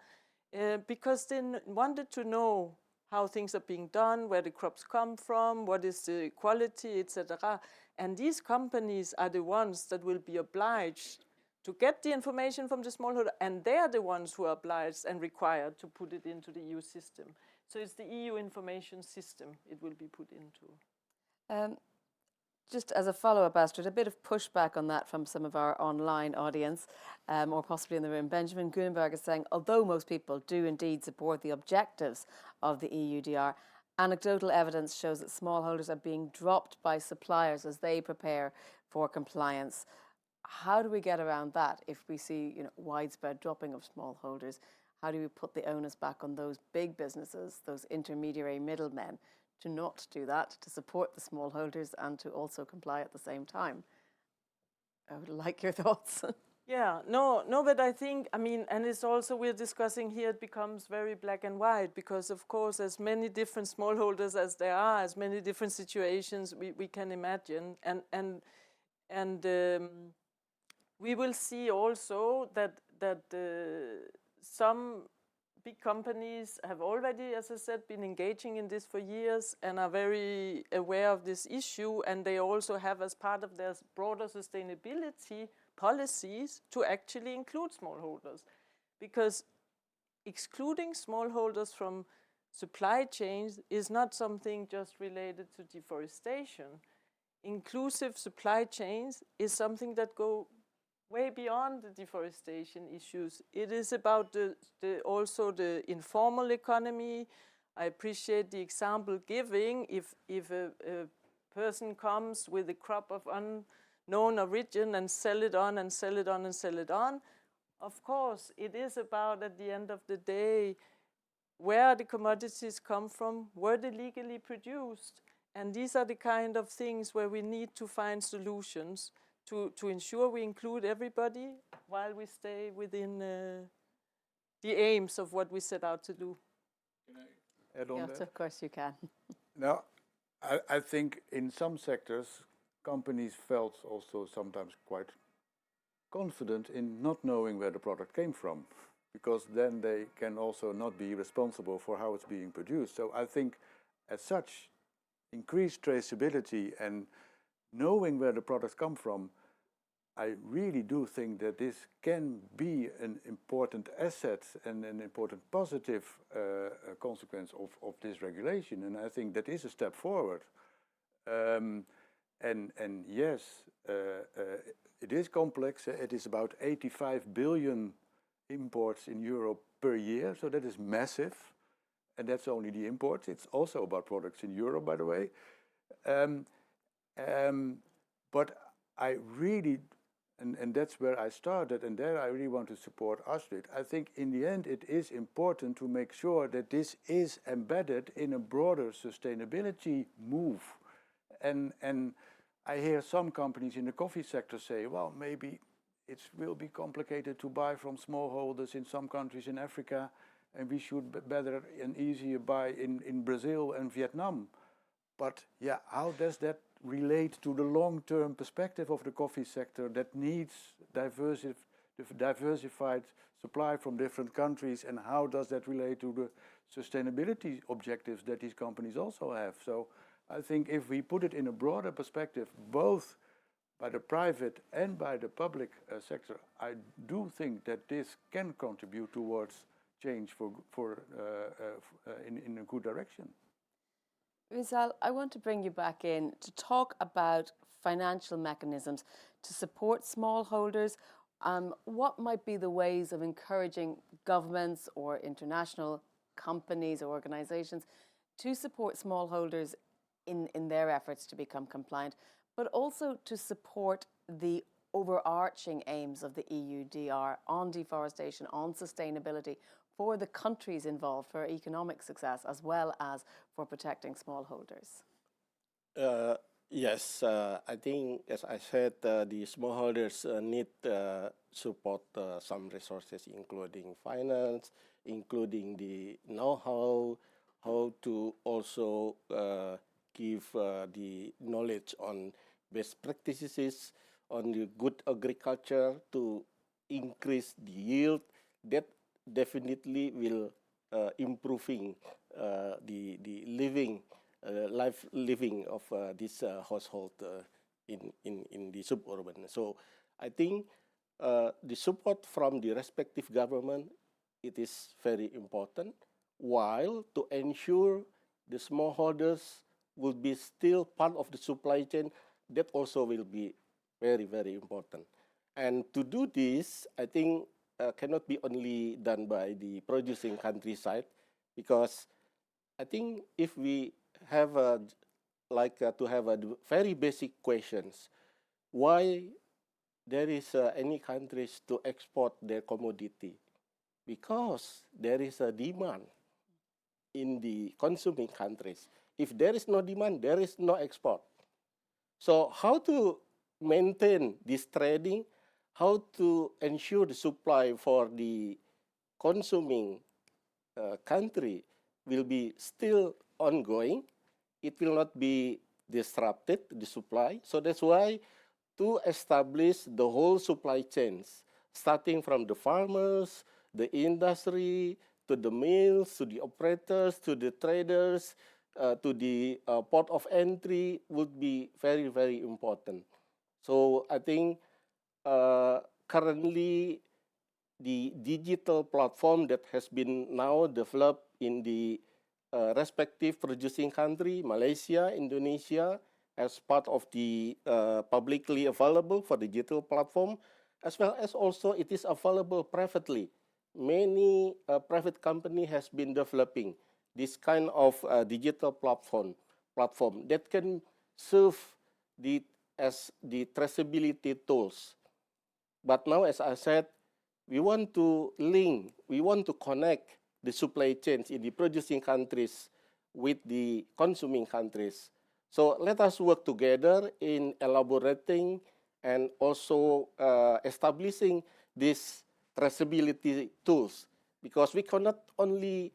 because they wanted to know how things are being done, where the crops come from, what is the quality, etc. And these companies are the ones that will be obliged to get the information from the smallholder, and they are the ones who are obliged and required to put it into the EU system. So it's the EU information system it will be put into. Just as a follow-up, Astrid, a bit of pushback on that from some of our online audience, or possibly in the room. Benjamin Gunenberg is saying, although most people do indeed support the objectives of the EUDR, anecdotal evidence shows that smallholders are being dropped by suppliers as they prepare for compliance. How do we get around that if we see widespread dropping of smallholders? How do we put the onus back on those big businesses, those intermediary middlemen, to not do that, to support the smallholders and to also comply at the same time? I would like your thoughts. Yeah, no, but I think, and it's also, we're discussing here, it becomes very black and white, because of course, as many different smallholders as there are, as many different situations we can imagine, and we will see also that some big companies have already, as I said, been engaging in this for years and are very aware of this issue, and they also have, as part of their broader sustainability policies, to actually include smallholders. Because excluding smallholders from supply chains is not something just related to deforestation. Inclusive supply chains is something that go way beyond the deforestation issues. It is about also the informal economy. I appreciate the example giving. If a person comes with a crop of unknown origin and sell it on and sell it on and sell it on, of course, it is about, at the end of the day, where the commodities come from, were they legally produced? And these are the kind of things where we need to find solutions to ensure we include everybody while we stay within the aims of what we set out to do. Can I add on Yes, that? of course you can. Now, I think in some sectors, companies felt also sometimes quite confident in not knowing where the product came from, because then they can also not be responsible for how it's being produced. So I think, as such, increased traceability and knowing where the products come from, I really do think that this can be an important asset and an important positive consequence of this regulation. And I think that is a step forward. And yes, it is complex. It is about 85 billion imports in Europe per year, so that is massive. And that's only the imports. It's also about products in Europe, by the way. But I really, and that's where I started, and there I really want to support Astrid. I think in the end it is important to make sure that this is embedded in a broader sustainability move. And I hear some companies in the coffee sector say, well, maybe it will be complicated to buy from smallholders in some countries in Africa, and we should better and easier buy in Brazil and Vietnam. But yeah, how does that relate to the long-term perspective of the coffee sector that needs diversified supply from different countries, and how does that relate to the sustainability objectives that these companies also have? So I think if we put it in a broader perspective, both by the private and by the public sector, I do think that this can contribute towards change in a good direction. Rizal, I want to bring you back in to talk about financial mechanisms to support smallholders. What might be the ways of encouraging governments or international companies or organizations to support smallholders in their efforts to become compliant, but also to support the overarching aims of the EUDR on deforestation, on sustainability, for the countries involved, for economic success, as well as for protecting smallholders? Yes, I think, as I said, the smallholders need support some resources, including finance, including the know-how, how to also give the knowledge on best practices, on the good agriculture to increase the yield. That definitely will improving the living of this household in the suburban. So I think the support from the respective government, it is very important, while to ensure the smallholders will be still part of the supply chain, that also will be very, very important. And to do this, I think cannot be only done by the producing countryside, because I think if we have to have a very basic questions, why there is any countries to export their commodity? Because there is a demand in the consuming countries. If there is no demand, there is no export. So how to maintain this trading, how to ensure the supply for the consuming country will be still ongoing. It will not be disrupted, the supply. So that's why to establish the whole supply chains, starting from the farmers, the industry, to the mills, to the operators, to the traders, to the port of entry, would be very, very important. So I think currently the digital platform that has been now developed in the respective producing country, Malaysia, Indonesia, as part of the publicly available for digital platform, as well as also it is available privately. Many private company has been developing this kind of digital platform that can serve as the traceability tools. But now, as I said, we want to connect the supply chains in the producing countries with the consuming countries. So let us work together in elaborating and also establishing these traceability tools, because we cannot only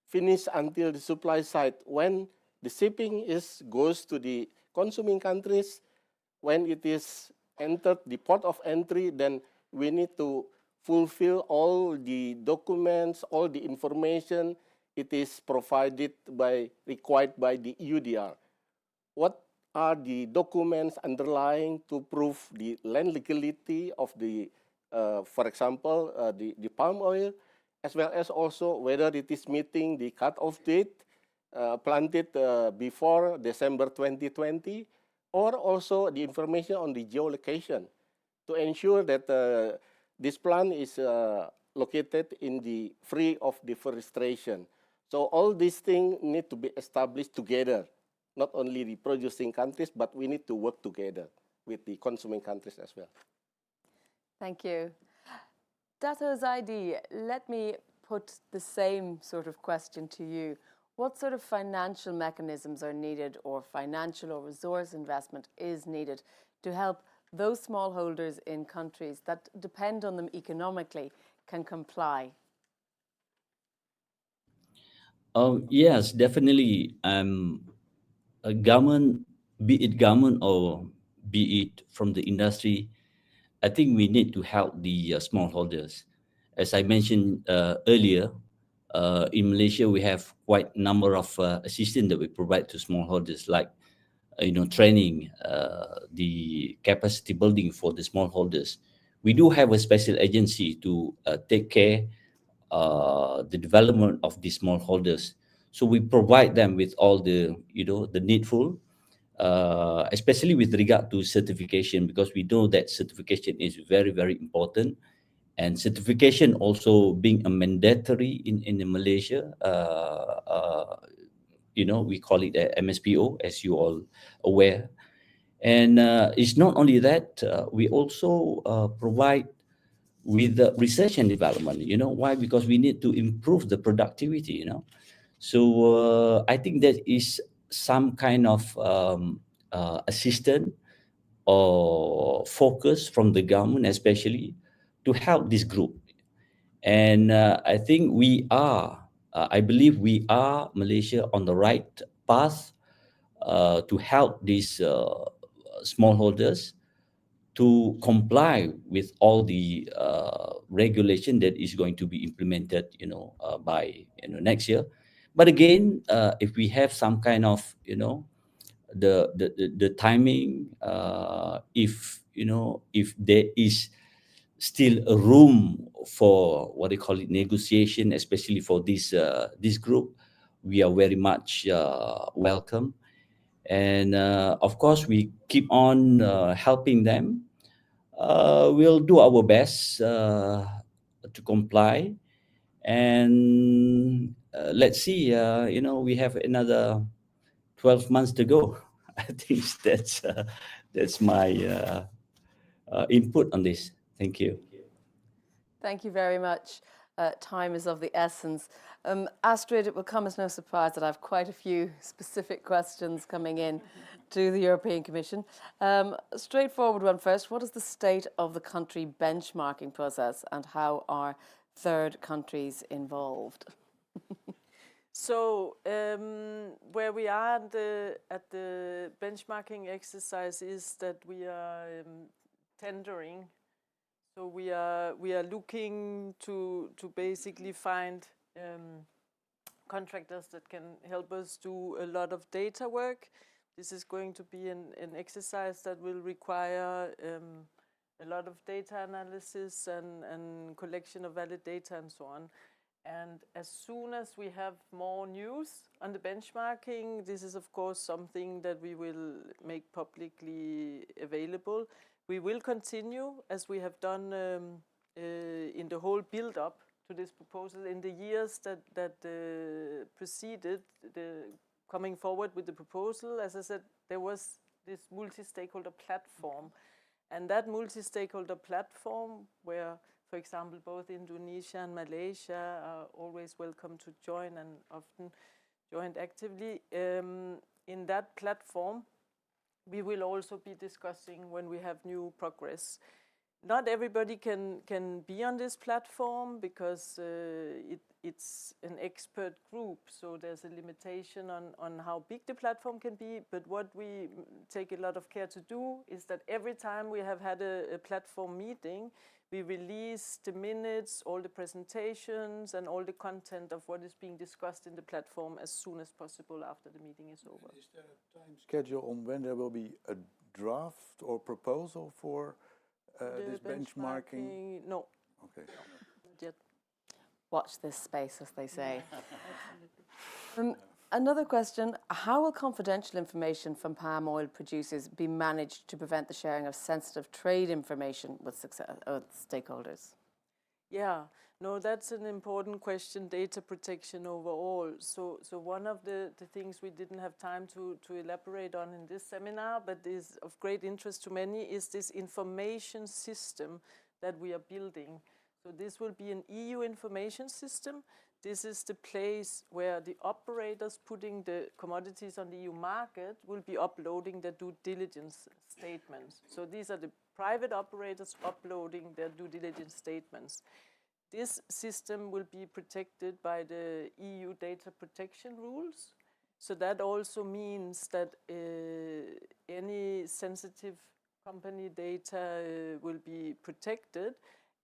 finish until the supply side. When the shipping goes to the consuming countries, when it is entered the port of entry, then we need to fulfill all the documents, all the information it is required by the EUDR. What are the documents underlying to prove the land legality of the, for example, the palm oil, as well as also whether it is meeting the cut-off date planted before December 2020, or also the information on the geolocation to ensure that this plant is located in the free of deforestation. So all these things need to be established together, not only the producing countries, but we need to work together with the consuming countries as well. Thank you. Dato Zaidi, let me put the same sort of question to you. What sort of financial mechanisms are needed, or financial or resource investment is needed to help those smallholders in countries that depend on them economically can comply? Yes, definitely. A government, be it government or be it from the industry, I think we need to help the smallholders. As I mentioned earlier, in Malaysia, we have quite a number of assistance that we provide to smallholders, like training, the capacity building for the smallholders. We do have a special agency to take care the development of the smallholders. So we provide them with all the the needful, especially with regard to certification, because we know that certification is very, very important. And certification also being a mandatory in Malaysia, we call it a MSPO, as you all aware. And it's not only that, we also provide with research and development. Why? Because we need to improve the productivity. So I think that is some kind of assistance or focus from the government, especially to help this group. And I think I believe we are, Malaysia, on the right path to help these smallholders to comply with all the regulation that is going to be implemented, by next year. But again, if we have some kind of, the timing, if there is still a room for what they call it negotiation, especially for this group, we are very much welcome. And of course, we keep on helping them. We'll do our best to comply, and let's see. We have another 12 months to go. I think that's my input on this. Thank you. Thank you very much. Time is of the essence. Astrid, it will come as no surprise that I have quite a few specific questions coming in to the European Commission. Straightforward one first. What is the state of the country benchmarking process, and how are third countries involved? So where we are at the benchmarking exercise is that we are tendering. So we are looking to basically find contractors that can help us do a lot of data work. This is going to be an exercise that will require a lot of data analysis and collection of valid data and so on. And as soon as we have more news on the benchmarking, this is of course something that we will make publicly available. We will continue as we have done in the whole build-up to this proposal in the years that preceded the coming forward with the proposal. As I said, there was this multi-stakeholder platform, and that multi-stakeholder platform, where, for example, both Indonesia and Malaysia are always welcome to join and often joined actively. In that platform, we will also be discussing when we have new progress. Not everybody can be on this platform because it's an expert group, so there's a limitation on how big the platform can be. But what we take a lot of care to do is that every time we have had a platform meeting, we release the minutes, all the presentations, and all the content of what is being discussed in the platform as soon as possible after the meeting is over. Is there a time schedule on when there will be a draft or proposal for this benchmarking? No. Okay. Not yet. Watch this space, as they say. Another question, how will confidential information from palm oil producers be managed to prevent the sharing of sensitive trade information with stakeholders? Yeah, no, that's an important question, data protection overall. So one of the things we didn't have time to elaborate on in this seminar, but is of great interest to many, is this information system that we are building. So this will be an EU information system. This is the place where the operators putting the commodities on the EU market will be uploading their due diligence statements. So these are the private operators uploading their due diligence statements. This system will be protected by the EU data protection rules. So that also means that any sensitive company data will be protected,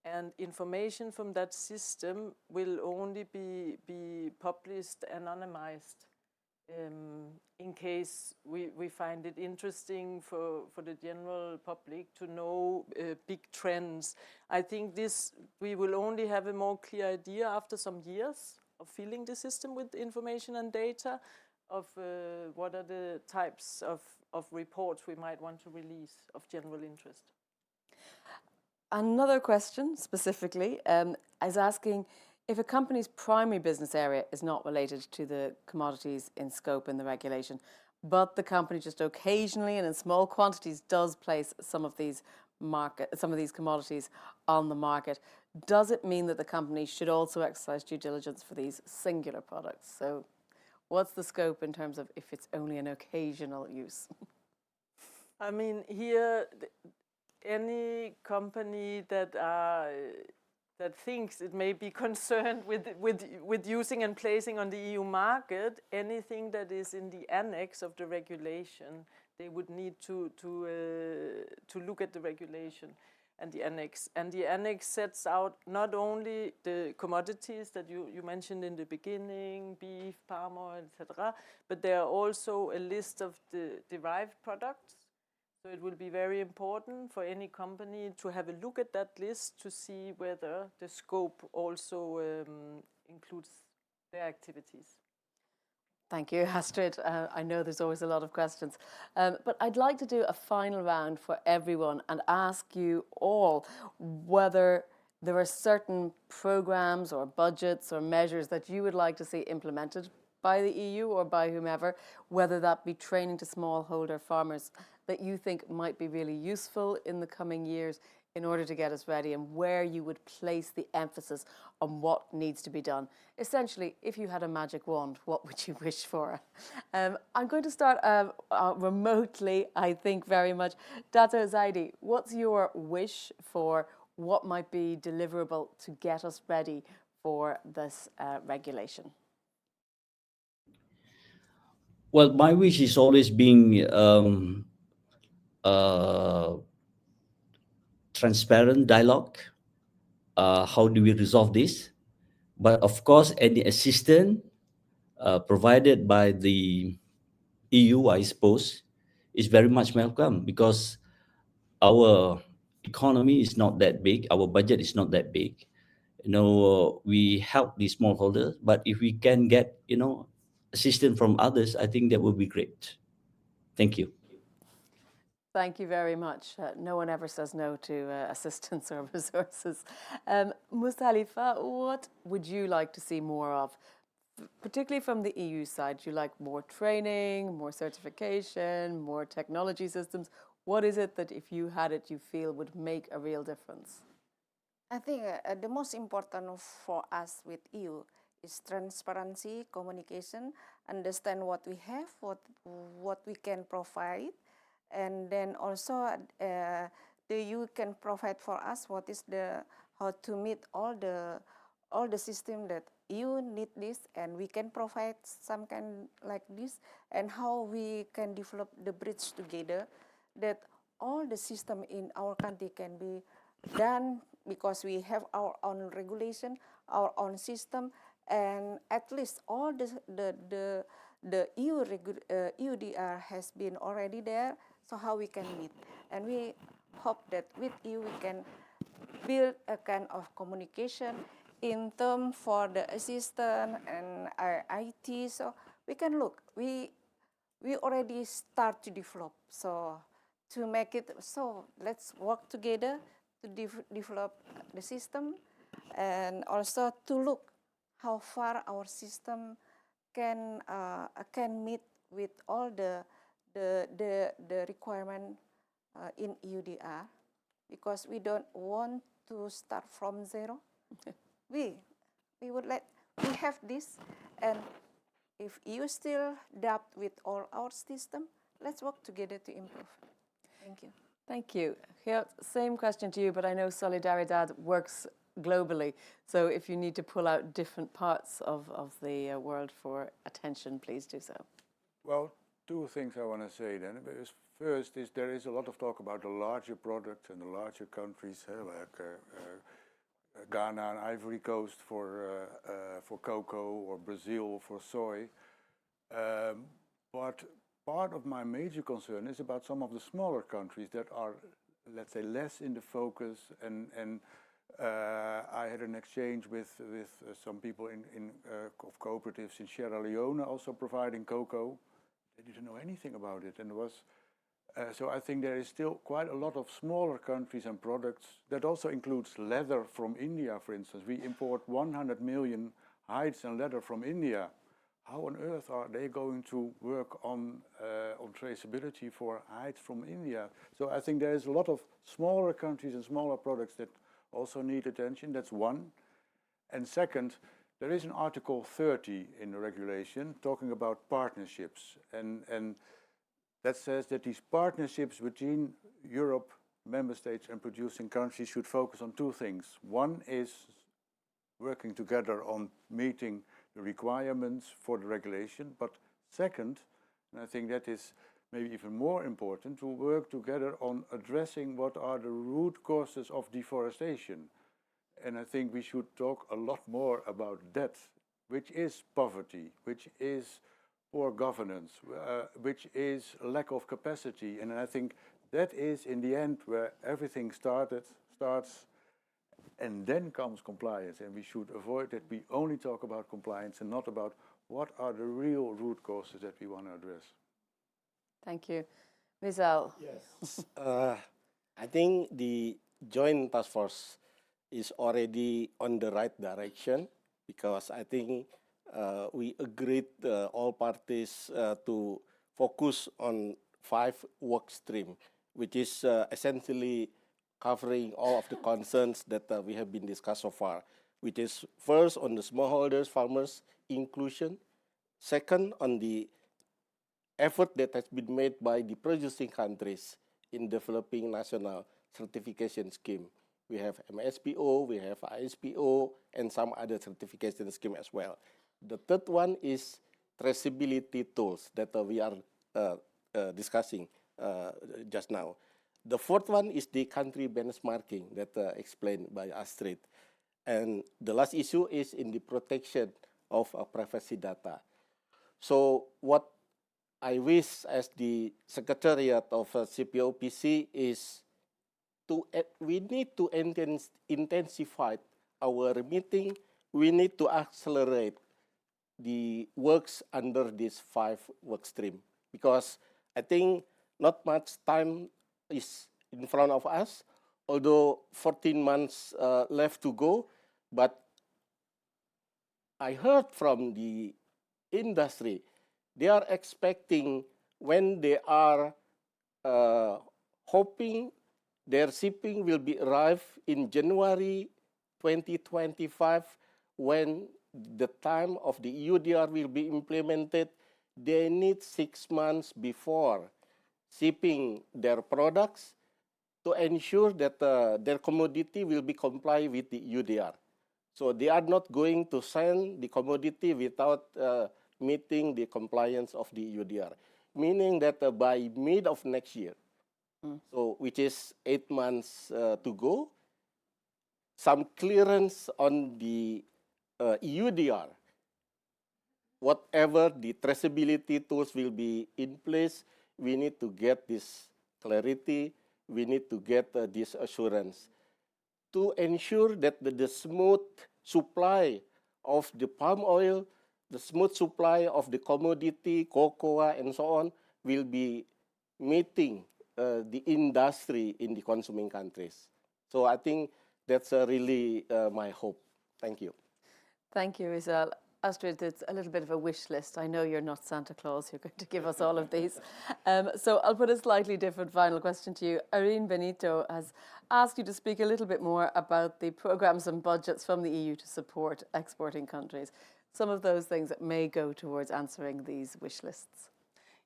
and information from that system will only be published anonymized in case we find it interesting for the general public to know big trends. I think we will only have a more clear idea after some years of filling the system with information and data of what are the types of reports we might want to release of general interest. Another question specifically is asking if a company's primary business area is not related to the commodities in scope in the regulation, but the company just occasionally and in small quantities does place some of these commodities on the market, does it mean that the company should also exercise due diligence for these singular products? So what's the scope in terms of if it's only an occasional use? I mean, here, any company that thinks it may be concerned with using and placing on the EU market, anything that is in the annex of the regulation, they would need to look at the regulation and the annex. And the annex sets out not only the commodities that you mentioned in the beginning, beef, palm oil, etc., but there are also a list of the derived products. So it will be very important for any company to have a look at that list to see whether the scope also includes their activities. Thank you, Astrid. I know there's always a lot of questions, but I'd like to do a final round for everyone and ask you all whether there are certain programs or budgets or measures that you would like to see implemented by the EU or by whomever, whether that be training to smallholder farmers that you think might be really useful in the coming years in order to get us ready, and where you would place the emphasis on what needs to be done. Essentially, if you had a magic wand, what would you wish for? I'm going to start remotely, I think, very much. Dato' Zaidi, what's your wish for what might be deliverable to get us ready for this regulation? Well, my wish is always being transparent dialogue. How do we resolve this? But of course, any assistance provided by the EU, I suppose, is very much welcome, because our economy is not that big, our budget is not that big. We help the smallholders, but if we can get, assistance from others, I think that would be great. Thank you. Thank you very much. No one ever says no to assistance or resources. Mustalifa, what would you like to see more of, particularly from the EU side? Do you like more training, more certification, more technology systems? What is it that if you had it, you feel would make a real difference? I think the most important for us with EU is transparency, communication, understand what we have, what we can provide, and then also the EU can provide for us what is the how to meet all the system that EU need this, and we can provide some kind like this, and how we can develop the bridge together, that all the system in our country can be done because we have our own regulation, our own system, and at least all the EUDR has been already there. So how we can meet, and we hope that with EU we can build a kind of communication in term for the assistant and IT. So we can look. We already start to develop. So to make it so, let's work together to develop the system, and also to look how far our system can meet with all the requirement in EUDR, because we don't want to start from zero. we have this, and if you still doubt with all our system, let's work together to improve. Thank you. Thank you. Geert, same question to you, but I know Solidaridad works globally. So if you need to pull out different parts of the world for attention, please do so. Well, two things I want to say then. First is there is a lot of talk about the larger products and the larger countries, like Ghana and Ivory Coast for cocoa, or Brazil for soy. But part of my major concern is about some of the smaller countries that are, let's say, less in the focus. And I had an exchange with some people of cooperatives in Sierra Leone, also providing cocoa. They didn't know anything about it, and it was. So I think there is still quite a lot of smaller countries and products. That also includes leather from India, for instance. We import 100 million hides and leather from India. How on earth are they going to work on traceability for hides from India? So I think there is a lot of smaller countries and smaller products that also need attention. That's one. And second, there is an Article 30 in the regulation talking about partnerships, and that says that these partnerships between Europe, member states and producing countries should focus on two things. One is working together on meeting the requirements for the regulation, but second, and I think that is maybe even more important, to work together on addressing what are the root causes of deforestation. And I think we should talk a lot more about that, which is poverty, which is poor governance, which is lack of capacity. And I think that is in the end where everything starts, and then comes compliance. And we should avoid that we only talk about compliance and not about what are the real root causes that we want to address. Thank you. Rizal. Yes. I think the joint task force is already on the right direction, because I think we agreed, all parties, to focus on 5 work streams, which is essentially covering all of the concerns that we have been discussed so far, which is first on the smallholders, farmers inclusion, second on the effort that has been made by the producing countries in developing national certification scheme. We have MSPO, we have ISPO, and some other certification scheme as well. The third one is traceability tools that we are discussing just now. The fourth one is the country benchmarking that explained by Astrid. And the last issue is in the protection of privacy data. So what I wish as the Secretariat of CPOPC is we need to intensify our meeting. We need to accelerate the works under this 5 work stream, because I think not much time is in front of us, although 14 months left to go. But I heard from the industry, they are expecting when they are hoping their shipping will be arrived in January 2025, when the time of the EUDR will be implemented. They need 6 months before shipping their products to ensure that their commodity will be comply with the EUDR. So they are not going to send the commodity without meeting the compliance of the EUDR, meaning that by mid of next year, so which is 8 months to go, some clearance on the EUDR, whatever the traceability tools will be in place, we need to get this clarity, we need to get this assurance to ensure that the smooth supply of the palm oil, the smooth supply of the commodity, cocoa, and so on, will be meeting the industry in the consuming countries. So I think that's really my hope. Thank you. Thank you, Rizal. Astrid, it's a little bit of a wish list. I know you're not Santa Claus. You're going to give us all of these. So I'll put a slightly different final question to you. Irene Benito has asked you to speak a little bit more about the programs and budgets from the EU to support exporting countries. Some of those things that may go towards answering these wish lists.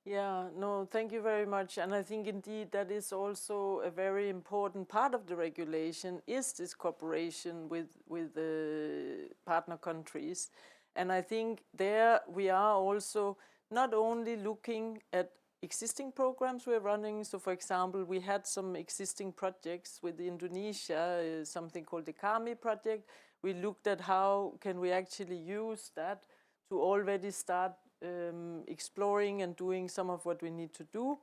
Yeah, no, thank you very much. And I think indeed that is also a very important part of the regulation, is this cooperation with the partner countries. And I think there we are also not only looking at existing programs we're running. So for example, we had some existing projects with Indonesia, something called the KAMI project. We looked at how can we actually use that to already start exploring and doing some of what we need to do.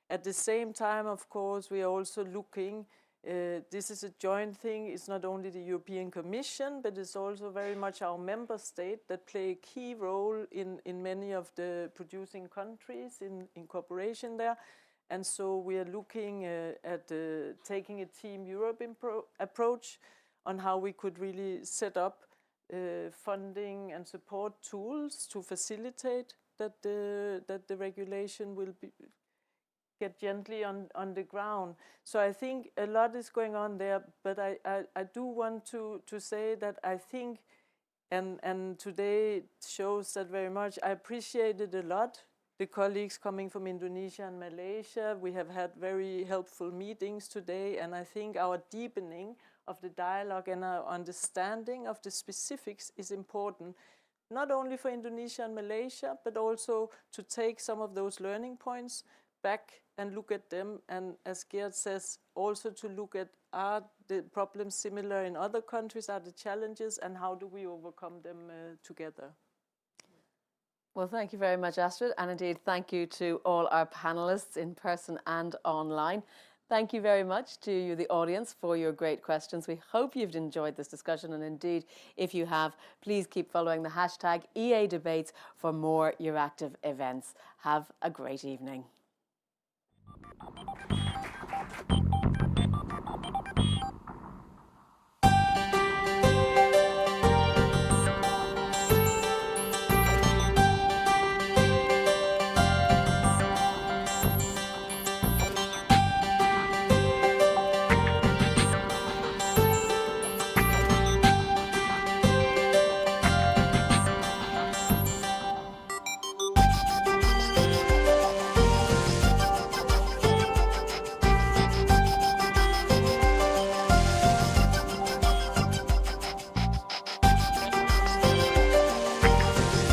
At the same time, of course, we are also looking, this is a joint thing, it's not only the European Commission, but it's also very much our member state that play a key role in many of the producing countries in cooperation there. And so we are looking at taking a Team Europe approach on how we could really set up funding and support tools to facilitate that the regulation will get gently on the ground. So I think a lot is going on there, but I do want to say that I think, and today shows that very much, I appreciated a lot the colleagues coming from Indonesia and Malaysia. We have had very helpful meetings today, and I think our deepening of the dialogue and our understanding of the specifics is important, not only for Indonesia and Malaysia, but also to take some of those learning points back and look at them. And as Gerd says, also to look at, are the problems similar in other countries, are the challenges, and how do we overcome them together? Well, thank you very much, Astrid. And indeed, thank you to all our panelists in person and online. Thank you very much to you, the audience, for your great questions. We hope you've enjoyed this discussion. And indeed, if you have, please keep following the hashtag EA Debates for more Euractiv events. Have a great evening.